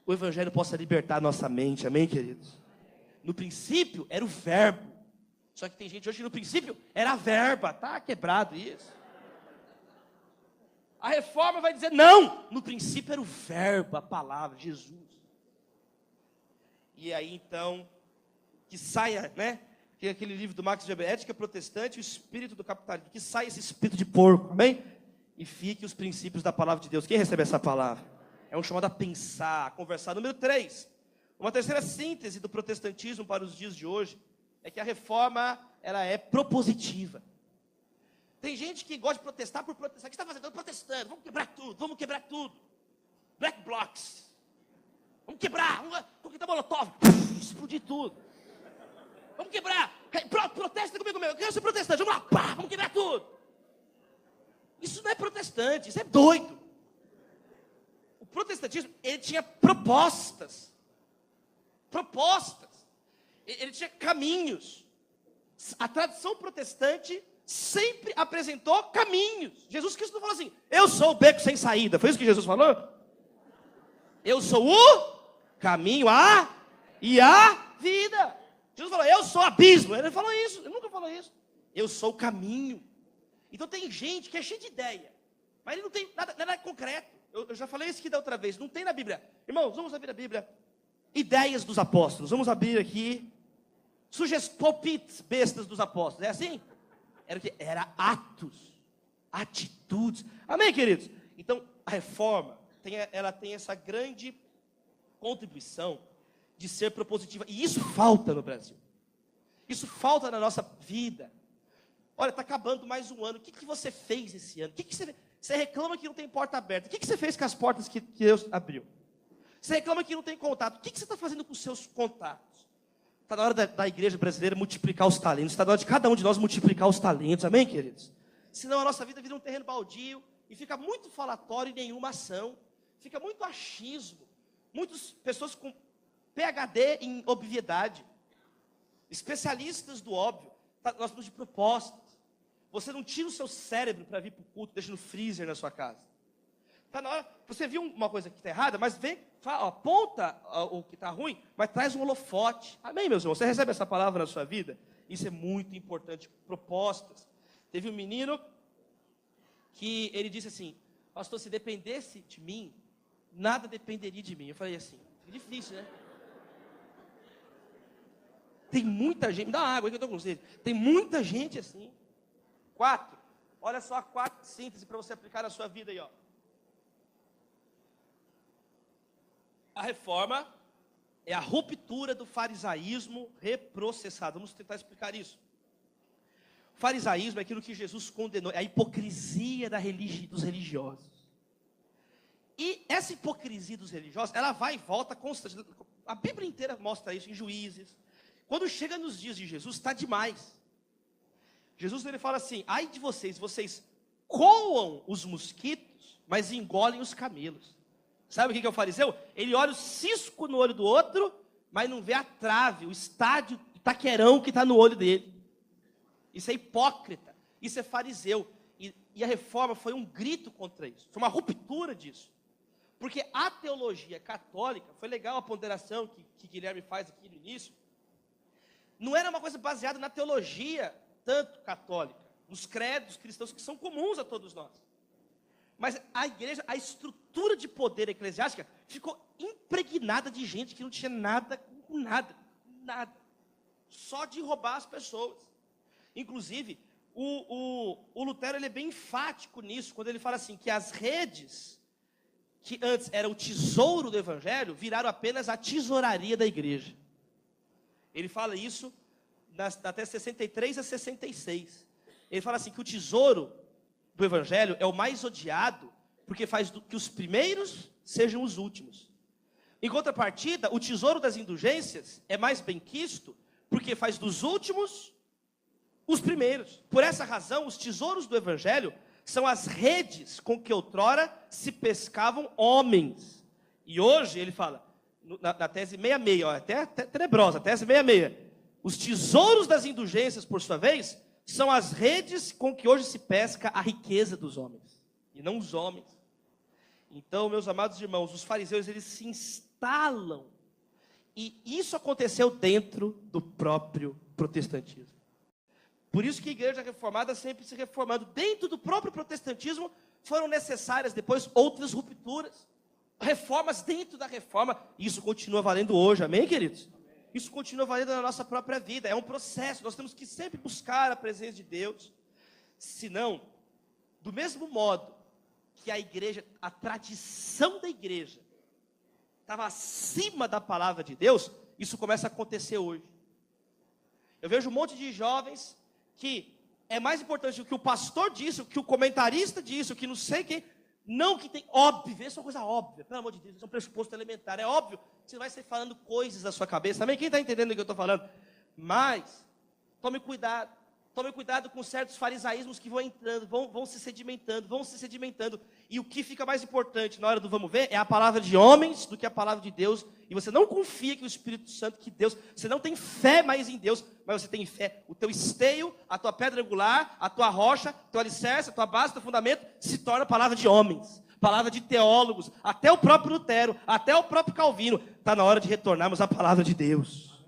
O evangelho possa libertar a nossa mente. Amém, queridos? No princípio era o verbo. Só que tem gente hoje que no princípio era a verba. Está quebrado isso. A reforma vai dizer, não, no princípio era o verbo, a palavra, Jesus. E aí então, que saia, né? Que é aquele livro do Max Weber, Ética Protestante, o espírito do capitalismo, que saia esse espírito de porco, amém? E fique os princípios da palavra de Deus. Quem recebe essa palavra? É um chamado a pensar, a conversar. Número 3, uma terceira síntese do protestantismo para os dias de hoje, é que a reforma, ela é propositiva. Tem gente que gosta de protestar por protestar. O que está fazendo? Estou protestando. Vamos quebrar tudo. Vamos quebrar tudo. Black blocs. Vamos quebrar. Vamos quebrar molotov. Explodir tudo. Vamos quebrar. Protesta comigo mesmo. Eu quero ser protestante. Vamos lá. Pá, vamos quebrar tudo. Isso não é protestante. Isso é doido. O protestantismo, ele tinha propostas. Propostas. Ele tinha caminhos. A tradição protestante sempre apresentou caminhos. Jesus Cristo não falou assim, eu sou o beco sem saída. Foi isso que Jesus falou? Eu sou o caminho, e a vida. Jesus falou, eu sou o abismo. Ele falou isso, ele nunca falou isso. Eu sou o caminho. Então tem gente que é cheia de ideia, mas ele não tem nada concreto. Eu já falei isso aqui da outra vez, não tem na Bíblia. Irmãos, vamos abrir a Bíblia. Ideias dos apóstolos. Vamos abrir aqui. Palpites bestas dos apóstolos. É assim? Era atos, atitudes. Amém, queridos? Então, a reforma, ela tem essa grande contribuição de ser propositiva. E isso falta no Brasil. Isso falta na nossa vida. Olha, está acabando mais um ano. O que você fez esse ano? Você reclama que não tem porta aberta. O que você fez com as portas que Deus abriu? Você reclama que não tem contato. O que você está fazendo com os seus contatos? Está na hora da igreja brasileira multiplicar os talentos. Está na hora de cada um de nós multiplicar os talentos. Amém, queridos? Senão a nossa vida vira um terreno baldio e fica muito falatório e nenhuma ação. Fica muito achismo. Muitas pessoas com PhD em obviedade. Especialistas do óbvio. Nós precisamos de propostas. Você não tira o seu cérebro para vir para o culto, deixa no freezer na sua casa. Tá na hora, você viu uma coisa que está errada, mas vem, aponta o que está ruim, mas traz um holofote. Amém, meus irmãos? Você recebe essa palavra na sua vida? Isso é muito importante. Propostas. Teve um menino que ele disse assim: pastor, se dependesse de mim, nada dependeria de mim. Eu falei assim, é difícil, né? Tem muita gente, me dá água aí que eu estou com sede. Tem muita gente assim. 4, olha só 4 síntese para você aplicar na sua vida aí, ó. A reforma é a ruptura do farisaísmo reprocessado. Vamos tentar explicar isso. O farisaísmo é aquilo que Jesus condenou, é a hipocrisia dos religiosos. E essa hipocrisia dos religiosos, ela vai e volta constante. A Bíblia inteira mostra isso em Juízes. Quando chega nos dias de Jesus, está demais. Jesus ele fala assim: ai de vocês coam os mosquitos, mas engolem os camelos. Sabe o que é o fariseu? Ele olha o cisco no olho do outro, mas não vê a trave, o estádio de taquerão que está no olho dele. Isso é hipócrita, isso é fariseu. E a reforma foi um grito contra isso, foi uma ruptura disso. Porque a teologia católica, foi legal a ponderação que Guilherme faz aqui no início, não era uma coisa baseada na teologia tanto católica, nos credos cristãos que são comuns a todos nós. Mas a igreja, a estrutura de poder eclesiástica ficou impregnada de gente que não tinha nada com nada. Só de roubar as pessoas. Inclusive, o Lutero ele é bem enfático nisso, quando ele fala assim, que as redes, que antes era o tesouro do evangelho, viraram apenas a tesouraria da igreja. Ele fala isso até 63 a 66. Ele fala assim, que o tesouro do evangelho é o mais odiado, porque faz que os primeiros sejam os últimos. Em contrapartida, o tesouro das indulgências é mais benquisto, porque faz dos últimos os primeiros. Por essa razão, os tesouros do evangelho são as redes com que outrora se pescavam homens. E hoje, ele fala, na tese 66, ó, até tenebrosa, tese 66, os tesouros das indulgências, por sua vez, são as redes com que hoje se pesca a riqueza dos homens, e não os homens. Então, meus amados irmãos, os fariseus, eles se instalam, e isso aconteceu dentro do próprio protestantismo. Por isso que a igreja reformada sempre se reformando. Dentro do próprio protestantismo, foram necessárias depois outras rupturas, reformas dentro da reforma, e isso continua valendo hoje, amém, queridos? Isso continua valendo na nossa própria vida, é um processo, nós temos que sempre buscar a presença de Deus. Senão, do mesmo modo que a igreja, a tradição da igreja, estava acima da palavra de Deus, isso começa a acontecer hoje. Eu vejo um monte de jovens que é mais importante o que o pastor disse, o que o comentarista disse, o que não sei quem, não que tem, óbvio, isso é uma coisa óbvia, pelo amor de Deus, isso é um pressuposto elementar, é óbvio, você vai ser falando coisas da sua cabeça, também quem está entendendo o que eu estou falando? Mas, tome cuidado com certos farisaísmos que vão entrando, vão se sedimentando, e o que fica mais importante na hora do vamos ver, é a palavra de homens do que a palavra de Deus, e você não confia que o Espírito Santo, que Deus, você não tem fé mais em Deus, mas você tem fé, o teu esteio, a tua pedra angular, a tua rocha, teu alicerce, a tua base, teu fundamento, se torna palavra de homens, palavra de teólogos, até o próprio Lutero, até o próprio Calvino, está na hora de retornarmos à palavra de Deus.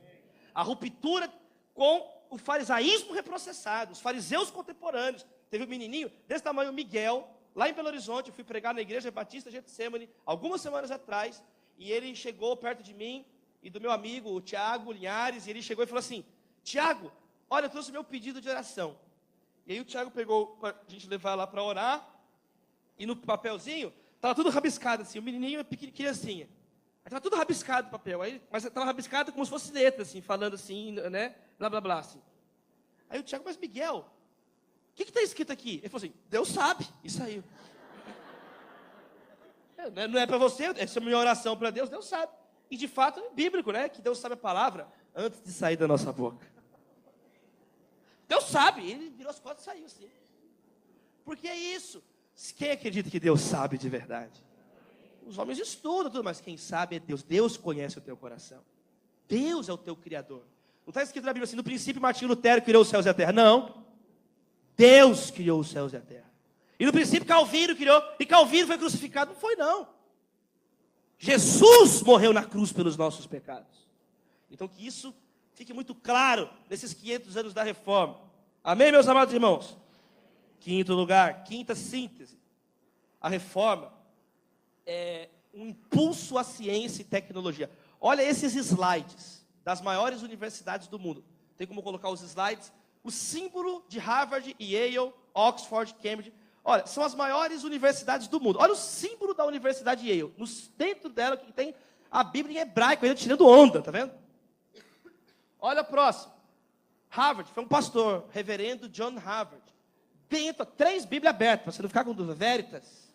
A ruptura com o farisaísmo reprocessado, os fariseus contemporâneos. Teve um menininho desse tamanho, Miguel, lá em Belo Horizonte, eu fui pregar na igreja batista Getsemane, algumas semanas atrás, e ele chegou perto de mim, e do meu amigo, o Tiago Linhares, e ele chegou e falou assim, Tiago, olha, eu trouxe meu pedido de oração. E aí o Tiago pegou, para a gente levar lá para orar, e no papelzinho, estava tudo rabiscado assim, o menininho é pequenininho, criancinha. Estava tudo rabiscado o papel, mas estava rabiscado como se fosse letra, assim, falando assim, né, blá, blá, blá, assim. Aí o Tiago, mas Miguel, o que está escrito aqui? Ele falou assim, Deus sabe, e saiu. Não é para você, essa é a minha oração para Deus, Deus sabe. E de fato é bíblico, né, que Deus sabe a palavra antes de sair da nossa boca. Deus sabe, ele virou as costas e saiu assim. Porque é isso, Quem acredita que Deus sabe de verdade? Os homens estudam tudo, mas quem sabe é Deus. Deus conhece o teu coração. Deus é o teu Criador. Não está escrito na Bíblia assim, no princípio Martinho Lutero criou os céus e a terra. Não. Deus criou os céus e a terra. E no princípio Calvino criou, e Calvino foi crucificado. Não foi, não. Jesus morreu na cruz pelos nossos pecados. Então que isso fique muito claro nesses 500 anos da reforma. Amém, meus amados irmãos? Quinto lugar, quinta síntese. A reforma é um impulso à ciência e tecnologia. Olha esses slides das maiores universidades do mundo. Tem como colocar os slides? O símbolo de Harvard, Yale, Oxford, Cambridge. Olha, são as maiores universidades do mundo. Olha o símbolo da Universidade Yale. Dentro dela que tem a Bíblia em hebraico, ainda tirando onda, tá vendo? Olha o próximo. Harvard, foi um pastor, reverendo John Harvard. Dentro, 3 Bíblias abertas, para você não ficar com dúvida. Veritas.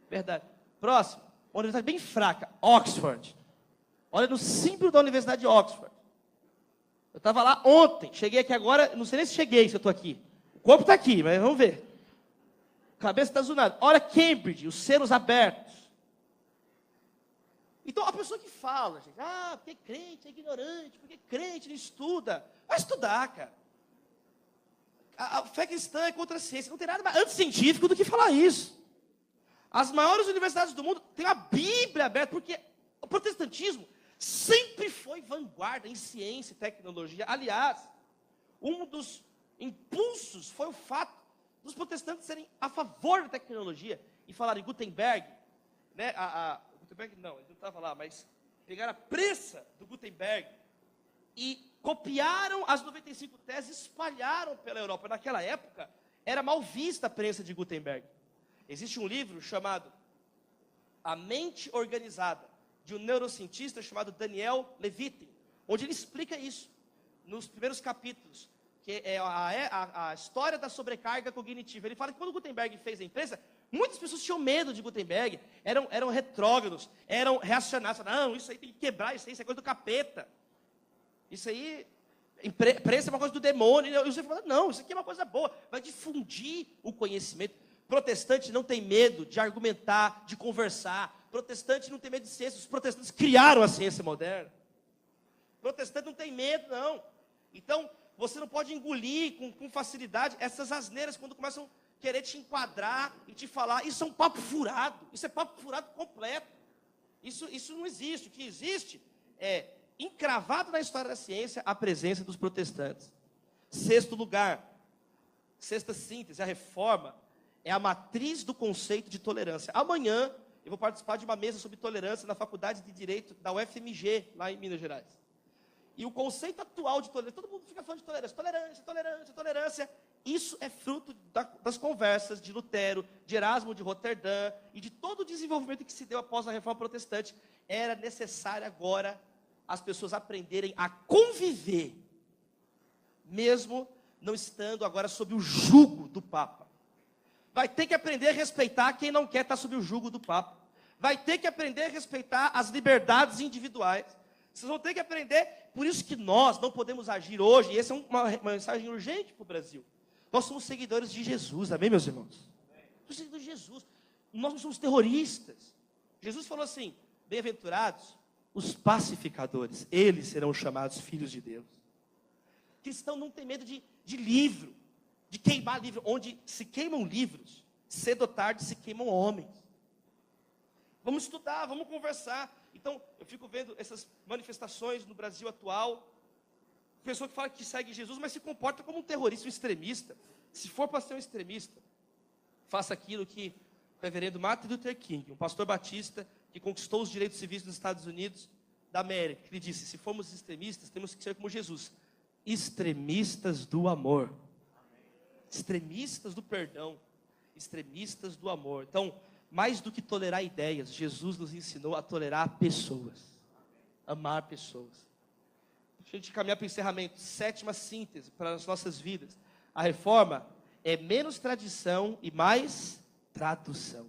Verdade. Próximo, uma universidade bem fraca, Oxford. Olha no símbolo da Universidade de Oxford. Eu estava lá ontem, cheguei aqui agora, não sei nem se cheguei, se eu estou aqui. O corpo está aqui, mas vamos ver. Cabeça está zunada. Olha Cambridge, os selos abertos. Então, a pessoa que fala, gente, porque crente é ignorante, porque crente não estuda. Vai estudar, cara. A fé cristã é contra a ciência. Não tem nada mais anticientífico do que falar isso. As maiores universidades do mundo têm a Bíblia aberta, porque o protestantismo sempre foi vanguarda em ciência e tecnologia. Aliás, um dos impulsos foi o fato dos protestantes serem a favor da tecnologia e falarem Gutenberg, né? Gutenberg não, ele não estava lá, mas pegaram a prensa do Gutenberg e copiaram as 95 teses e espalharam pela Europa. Naquela época, era mal vista a prensa de Gutenberg. Existe um livro chamado A Mente Organizada, de um neurocientista chamado Daniel Levitin, onde ele explica isso, nos primeiros capítulos, que é a história da sobrecarga cognitiva. Ele fala que quando Gutenberg fez a imprensa, muitas pessoas tinham medo de Gutenberg, eram retrógrados, eram reacionários. Não, isso aí tem que quebrar, isso é coisa do capeta. Isso aí, imprensa é uma coisa do demônio. E você fala, não, isso aqui é uma coisa boa, vai difundir o conhecimento. Protestante não tem medo de argumentar, de conversar. Protestante não tem medo de ciência. Os protestantes criaram a ciência moderna. Protestante não tem medo, não. Então, você não pode engolir com facilidade essas asneiras quando começam a querer te enquadrar e te falar. Isso é um papo furado. Isso é papo furado completo. Isso não existe. O que existe é, encravado na história da ciência, a presença dos protestantes. Sexto lugar, sexta síntese, a reforma é a matriz do conceito de tolerância. Amanhã eu vou participar de uma mesa sobre tolerância na Faculdade de Direito da UFMG, lá em Minas Gerais. E o conceito atual de tolerância, todo mundo fica falando de tolerância, tolerância, tolerância, tolerância. Isso é fruto das conversas de Lutero, de Erasmo de Roterdã e de todo o desenvolvimento que se deu após a Reforma Protestante. Era necessário agora as pessoas aprenderem a conviver, mesmo não estando agora sob o jugo do Papa. Vai ter que aprender a respeitar quem não quer estar sob o jugo do Papa. Vai ter que aprender a respeitar as liberdades individuais. Vocês vão ter que aprender, por isso que nós não podemos agir hoje, e essa é uma mensagem urgente para o Brasil. Nós somos seguidores de Jesus, amém, meus irmãos? Somos seguidores de Jesus. Nós não somos terroristas. Jesus falou assim, bem-aventurados os pacificadores, eles serão chamados filhos de Deus. Cristão não tem medo de livro, de queimar livro. Onde se queimam livros, cedo ou tarde se queimam homens. Vamos estudar, vamos conversar. Então, eu fico vendo essas manifestações no Brasil atual. Pessoa que fala que segue Jesus, mas se comporta como um terrorista, um extremista. Se for para ser um extremista, faça aquilo que o reverendo Martin Luther King, um pastor batista que conquistou os direitos civis nos Estados Unidos da América, ele disse, se formos extremistas, temos que ser como Jesus. Extremistas do amor. Extremistas do perdão. Extremistas do amor. Então, mais do que tolerar ideias, Jesus nos ensinou a tolerar pessoas. Amar pessoas. Deixa a gente caminhar para o encerramento. Sétima síntese para as nossas vidas. A reforma é menos tradição e mais tradução.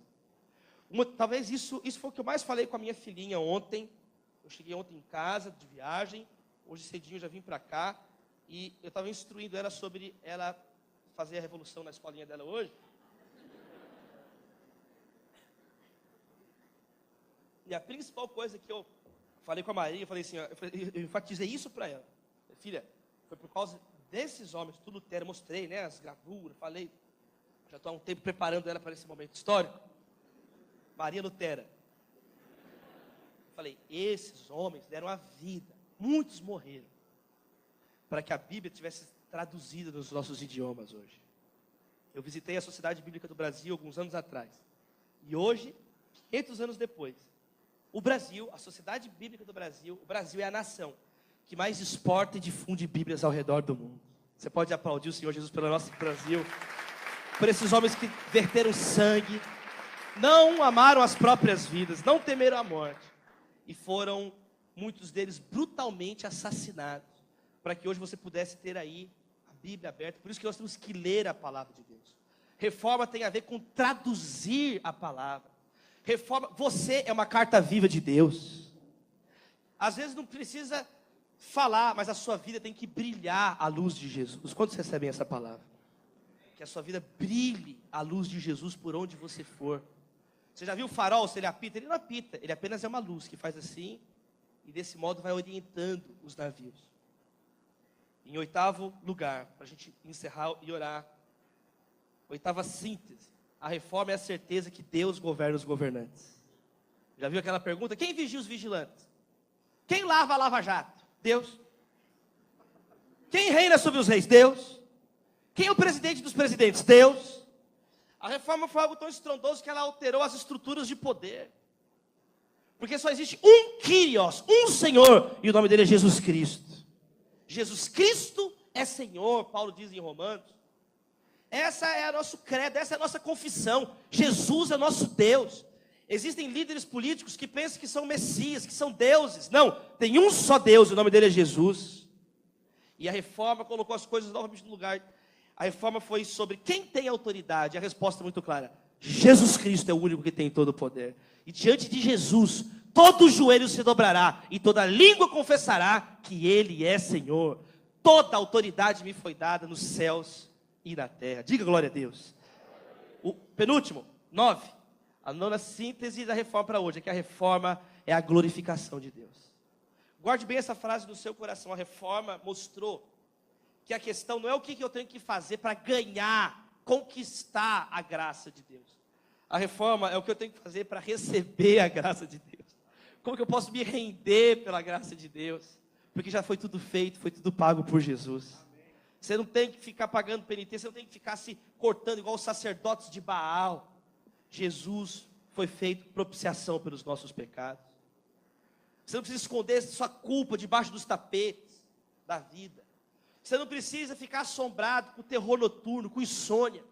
Talvez isso foi o que eu mais falei com a minha filhinha ontem. Eu cheguei ontem em casa, de viagem. Hoje cedinho eu já vim para cá. E eu estava instruindo ela sobre ela fazer a revolução na escolinha dela hoje. E a principal coisa que eu falei com a Maria, eu falei assim, eu enfatizei isso para ela. Filha, foi por causa desses homens do Lutero, mostrei, né, as gravuras, falei, já estou há um tempo preparando ela para esse momento histórico. Maria Lutera. Falei, esses homens deram a vida, muitos morreram, para que a Bíblia tivesse traduzida nos nossos idiomas hoje. Eu visitei a Sociedade Bíblica do Brasil alguns anos atrás. E hoje, 500 anos depois, o Brasil, a Sociedade Bíblica do Brasil, o Brasil é a nação que mais exporta e difunde Bíblias ao redor do mundo. Você pode aplaudir o Senhor Jesus pelo nosso Brasil, por esses homens que verteram sangue, não amaram as próprias vidas, não temeram a morte, e foram, muitos deles, brutalmente assassinados, para que hoje você pudesse ter aí a Bíblia aberta. Por isso que nós temos que ler a palavra de Deus. Reforma tem a ver com traduzir a palavra. Reforma, você é uma carta viva de Deus. Às vezes não precisa falar, mas a sua vida tem que brilhar à luz de Jesus. Quantos recebem essa palavra? Que a sua vida brilhe à luz de Jesus por onde você for. Você já viu o farol, se ele apita? Ele não apita, ele apenas é uma luz que faz assim, e desse modo vai orientando os navios. Em 8º lugar, para a gente encerrar e orar, 8ª síntese, a reforma é a certeza que Deus governa os governantes. Já viu aquela pergunta? Quem vigia os vigilantes? Quem lava a lava-jato? Deus. Quem reina sobre os reis? Deus. Quem é o presidente dos presidentes? Deus. A reforma foi algo tão estrondoso que ela alterou as estruturas de poder. Porque só existe um Kyrios, um Senhor, e o nome dele é Jesus Cristo. Jesus Cristo é Senhor, Paulo diz em Romanos. Essa é o nosso credo, essa é a nossa confissão. Jesus é nosso Deus. Existem líderes políticos que pensam que são messias, que são deuses. Não, tem um só Deus, o nome dele é Jesus. E a reforma colocou as coisas novamente no lugar. A reforma foi sobre quem tem autoridade. A resposta é muito clara. Jesus Cristo é o único que tem todo o poder. E diante de Jesus, todo joelho se dobrará e toda língua confessará que Ele é Senhor. Toda autoridade me foi dada nos céus e na terra. Diga glória a Deus. O penúltimo, 9. A 9ª síntese da reforma para hoje é que a reforma é a glorificação de Deus. Guarde bem essa frase no seu coração. A reforma mostrou que a questão não é o que eu tenho que fazer para ganhar, conquistar a graça de Deus. A reforma é o que eu tenho que fazer para receber a graça de Deus. Como que eu posso me render pela graça de Deus? Porque já foi tudo feito, foi tudo pago por Jesus. Você não tem que ficar pagando penitência, você não tem que ficar se cortando igual os sacerdotes de Baal. Jesus foi feito propiciação pelos nossos pecados. Você não precisa esconder sua culpa debaixo dos tapetes da vida. Você não precisa ficar assombrado com terror noturno, com insônia.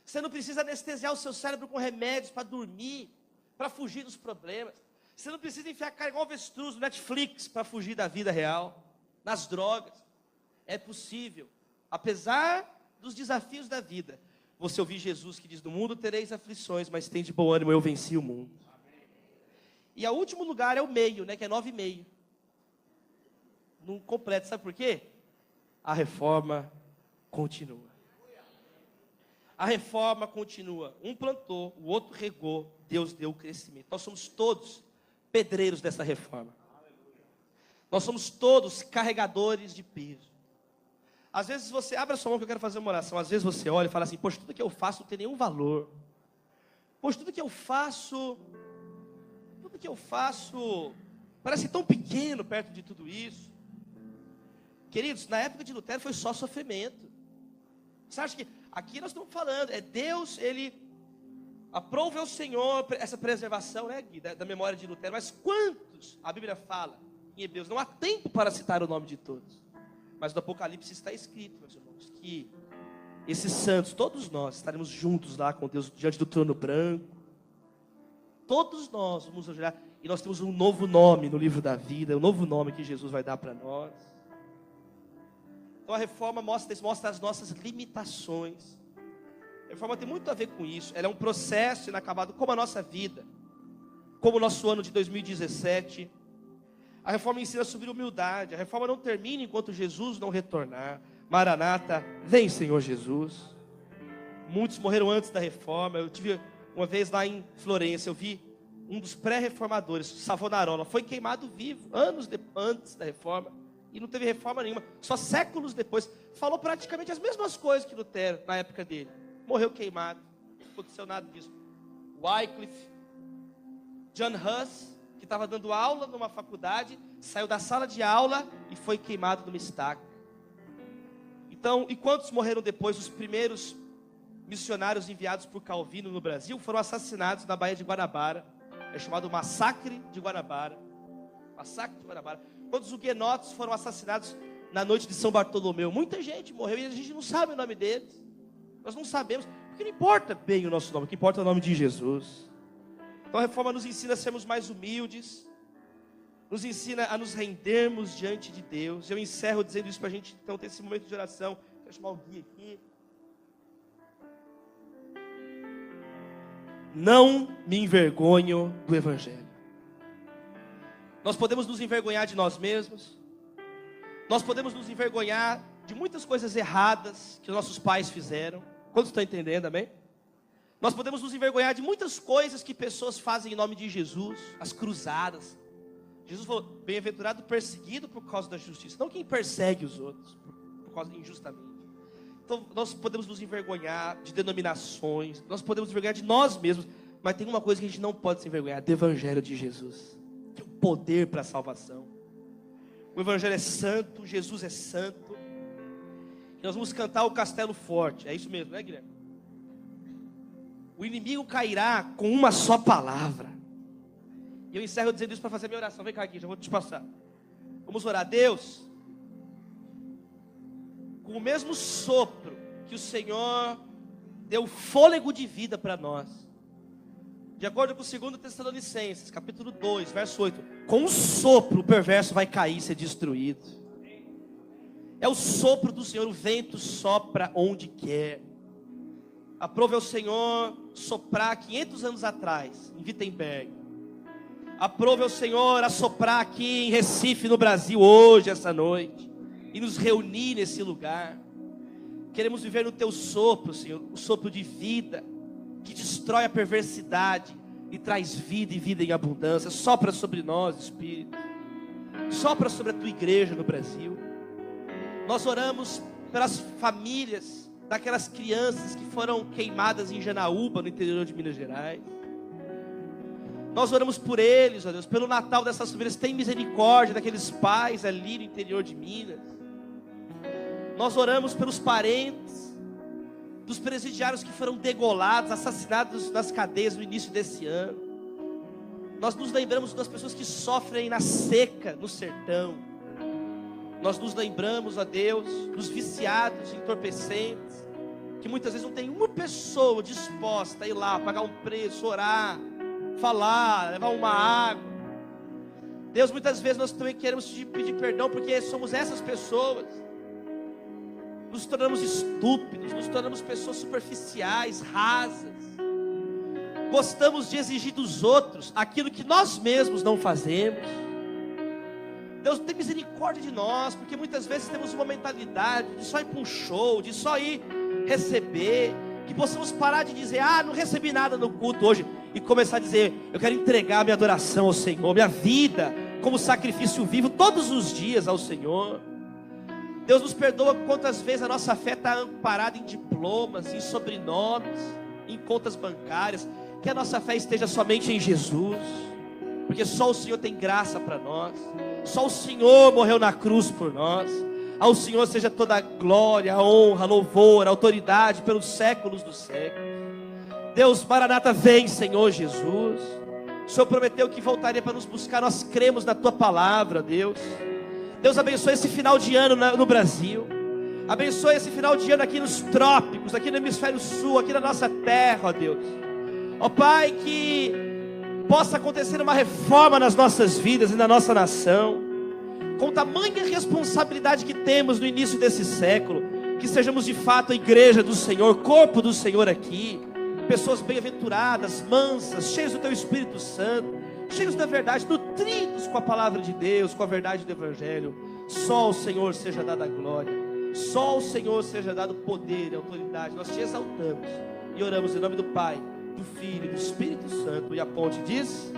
Você não precisa anestesiar o seu cérebro com remédios para dormir, para fugir dos problemas. Você não precisa enfiar a cara igual avestruz no Netflix para fugir da vida real, nas drogas. É possível, apesar dos desafios da vida, você ouvir Jesus que diz: no mundo tereis aflições, mas tem de bom ânimo, eu venci o mundo. E o último lugar é o meio, né, que é 9,5. Não completo, sabe por quê? A reforma continua. A reforma continua. Um plantou, o outro regou, Deus deu o crescimento. Nós somos todos pedreiros dessa reforma. Nós somos todos carregadores de peso. Às vezes você abre a sua mão que eu quero fazer uma oração. Às vezes você olha e fala assim: poxa, tudo que eu faço não tem nenhum valor. Poxa, tudo que eu faço parece tão pequeno perto de tudo isso. Queridos, na época de Lutero foi só sofrimento. Você acha que aqui nós estamos falando, é Deus, Ele aprova ao Senhor essa preservação, né, da memória de Lutero. Mas quantos, a Bíblia fala em Hebreus, não há tempo para citar o nome de todos. Mas no Apocalipse está escrito, meus irmãos, que esses santos, todos nós, estaremos juntos lá com Deus, diante do trono branco. Todos nós vamos olhar, e nós temos um novo nome no livro da vida, um novo nome que Jesus vai dar para nós. Então a reforma mostra as nossas limitações. A reforma tem muito a ver com isso. Ela é um processo inacabado, como a nossa vida, como o nosso ano de 2017. A reforma ensina sobre humildade. A reforma não termina enquanto Jesus não retornar. Maranata, vem Senhor Jesus. Muitos morreram antes da reforma. Eu tive uma vez lá em Florença, eu vi um dos pré-reformadores, Savonarola, foi queimado vivo, anos antes da reforma, e não teve reforma nenhuma, só séculos depois, falou praticamente as mesmas coisas que Lutero, na época dele, morreu queimado, não aconteceu nada disso. Wycliffe, John Huss, que estava dando aula numa faculdade, saiu da sala de aula e foi queimado numa estaca. Então, e quantos morreram depois? Os primeiros missionários enviados por Calvino no Brasil foram assassinados na Baía de Guanabara. É chamado Massacre de Guanabara. Massacre de Guanabara. Quantos huguenotes foram assassinados na noite de São Bartolomeu? Muita gente morreu e a gente não sabe o nome deles. Nós não sabemos, porque não importa bem o nosso nome, o que importa é o nome de Jesus. Então a reforma nos ensina a sermos mais humildes, nos ensina a nos rendermos diante de Deus. Eu encerro dizendo isso para a gente então ter esse momento de oração. Quero chamar o Gui aqui. Não me envergonho do Evangelho. Nós podemos nos envergonhar de nós mesmos. Nós podemos nos envergonhar de muitas coisas erradas que nossos pais fizeram. Quantos estão entendendo, amém? Nós podemos nos envergonhar de muitas coisas que pessoas fazem em nome de Jesus. As cruzadas. Jesus falou, bem-aventurado perseguido por causa da justiça. Não quem persegue os outros, por causa injustamente. Então, nós podemos nos envergonhar de denominações, nós podemos nos envergonhar de nós mesmos, mas tem uma coisa que a gente não pode se envergonhar, do Evangelho de Jesus, que é o poder para a salvação. O Evangelho é santo, Jesus é santo, e nós vamos cantar o castelo forte, é isso mesmo, né, Guilherme? O inimigo cairá com uma só palavra. E eu encerro dizendo isso para fazer a minha oração. Vem cá aqui, já vou te passar. Vamos orar. Deus, com o mesmo sopro que o Senhor deu fôlego de vida para nós, de acordo com o 2 Tessalonicenses, capítulo 2, verso 8, com o sopro o perverso vai cair e ser destruído. É o sopro do Senhor, o vento sopra onde quer. Aprove ao Senhor soprar 500 anos atrás, em Wittenberg. Aprove ao Senhor a soprar aqui em Recife, no Brasil, hoje, essa noite, e nos reunir nesse lugar. Queremos viver no teu sopro, Senhor, o sopro de vida, que destrói a perversidade e traz vida e vida em abundância. Sopra sobre nós, Espírito. Sopra sobre a tua igreja no Brasil. Nós oramos pelas famílias daquelas crianças que foram queimadas em Janaúba, no interior de Minas Gerais. Nós oramos por eles, ó Deus, pelo Natal dessas famílias. Tem misericórdia daqueles pais ali no interior de Minas. Nós oramos pelos parentes dos presidiários que foram degolados, assassinados nas cadeias no início desse ano. Nós nos lembramos das pessoas que sofrem na seca, no sertão. Nós nos lembramos, ó Deus, dos viciados, entorpecentes, que muitas vezes não tem uma pessoa disposta a ir lá, pagar um preço, orar, falar, levar uma água. Deus, muitas vezes nós também queremos te pedir perdão, porque somos essas pessoas. Nos tornamos estúpidos, nos tornamos pessoas superficiais, rasas. Gostamos de exigir dos outros aquilo que nós mesmos não fazemos. Deus, tem misericórdia de nós, porque muitas vezes temos uma mentalidade de só ir para um show, de só ir receber. Que possamos parar de dizer, não recebi nada no culto hoje, e começar a dizer, eu quero entregar minha adoração ao Senhor, minha vida como sacrifício vivo todos os dias ao Senhor. Deus, nos perdoa quantas vezes a nossa fé está amparada em diplomas, em sobrenomes, em contas bancárias. Que a nossa fé esteja somente em Jesus, porque só o Senhor tem graça para nós. Só o Senhor morreu na cruz por nós. Ao Senhor seja toda a glória, a honra, louvor, a autoridade pelos séculos dos séculos. Deus, Maranata, vem, Senhor Jesus. O Senhor prometeu que voltaria para nos buscar. Nós cremos na tua palavra, Deus. Deus, abençoe esse final de ano no Brasil. Abençoe esse final de ano aqui nos trópicos, aqui no hemisfério sul, aqui na nossa terra, ó Deus. Ó Pai, que possa acontecer uma reforma nas nossas vidas e na nossa nação, com tamanha responsabilidade que temos no início desse século, que sejamos de fato a igreja do Senhor, corpo do Senhor aqui, pessoas bem-aventuradas, mansas, cheias do teu Espírito Santo, cheios da verdade, nutridos com a palavra de Deus, com a verdade do Evangelho. Só ao Senhor seja dada a glória, só ao Senhor seja dado poder e autoridade. Nós te exaltamos e oramos em nome do Pai, do Filho e do Espírito Santo. E a ponte diz...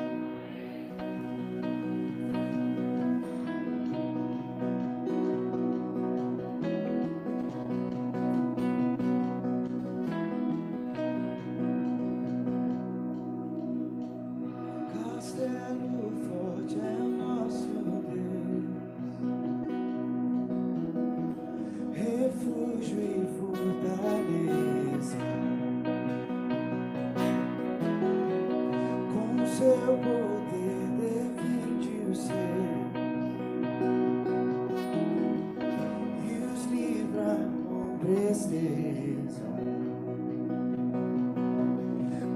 tristeza.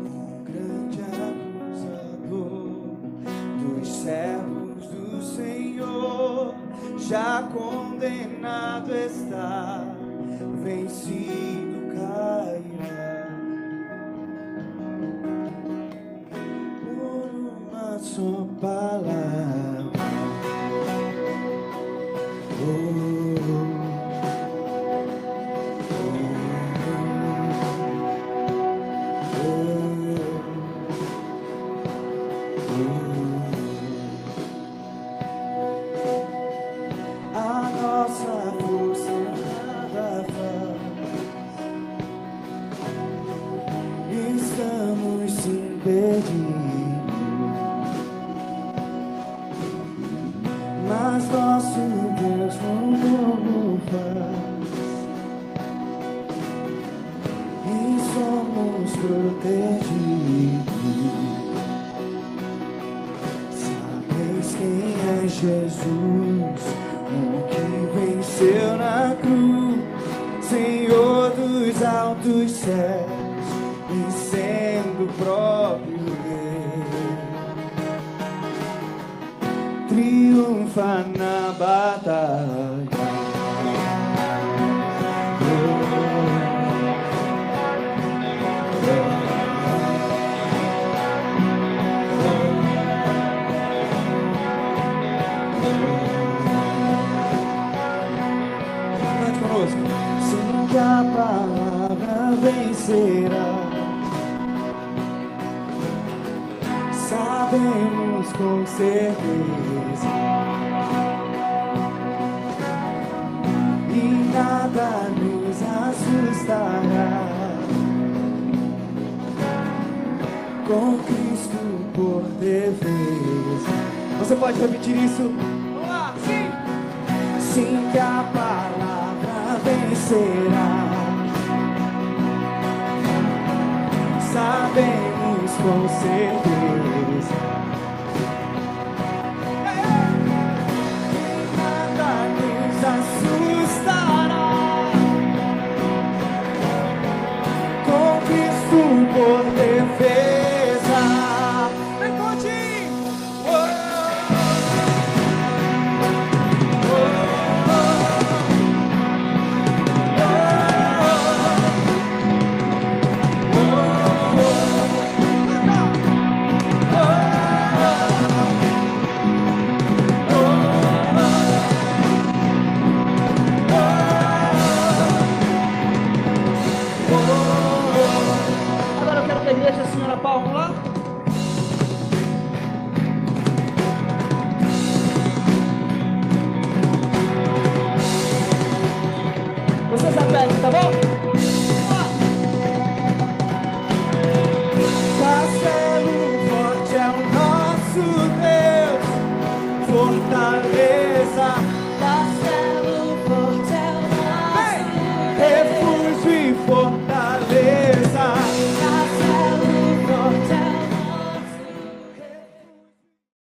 Um grande acusador dos servos do Senhor, já condenado está, vencido cairá. Por uma só palavra, a nossa força nada faz, estamos sim perdidos, mas nosso Deus como faz, e somos protegidos. Sabeis quem é Jesus, o que venceu na cruz, Senhor dos altos céus, e sendo o próprio Deus, triunfa na batalha. Cante conosco. Sim, que a palavra vencerá, sabemos com certeza, e nada nos assustará. Com Cristo por defesa. Você pode repetir isso? Vamos lá, sim! Sim, que a palavra vencerá, sabemos com certeza, nada nos assustará. Com Cristo por defesa. Vem contigo! Agora eu quero que a igreja, a senhora Paulo lá. Vocês apertam, tá bom? Castelo forte é o nosso Deus, fortaleza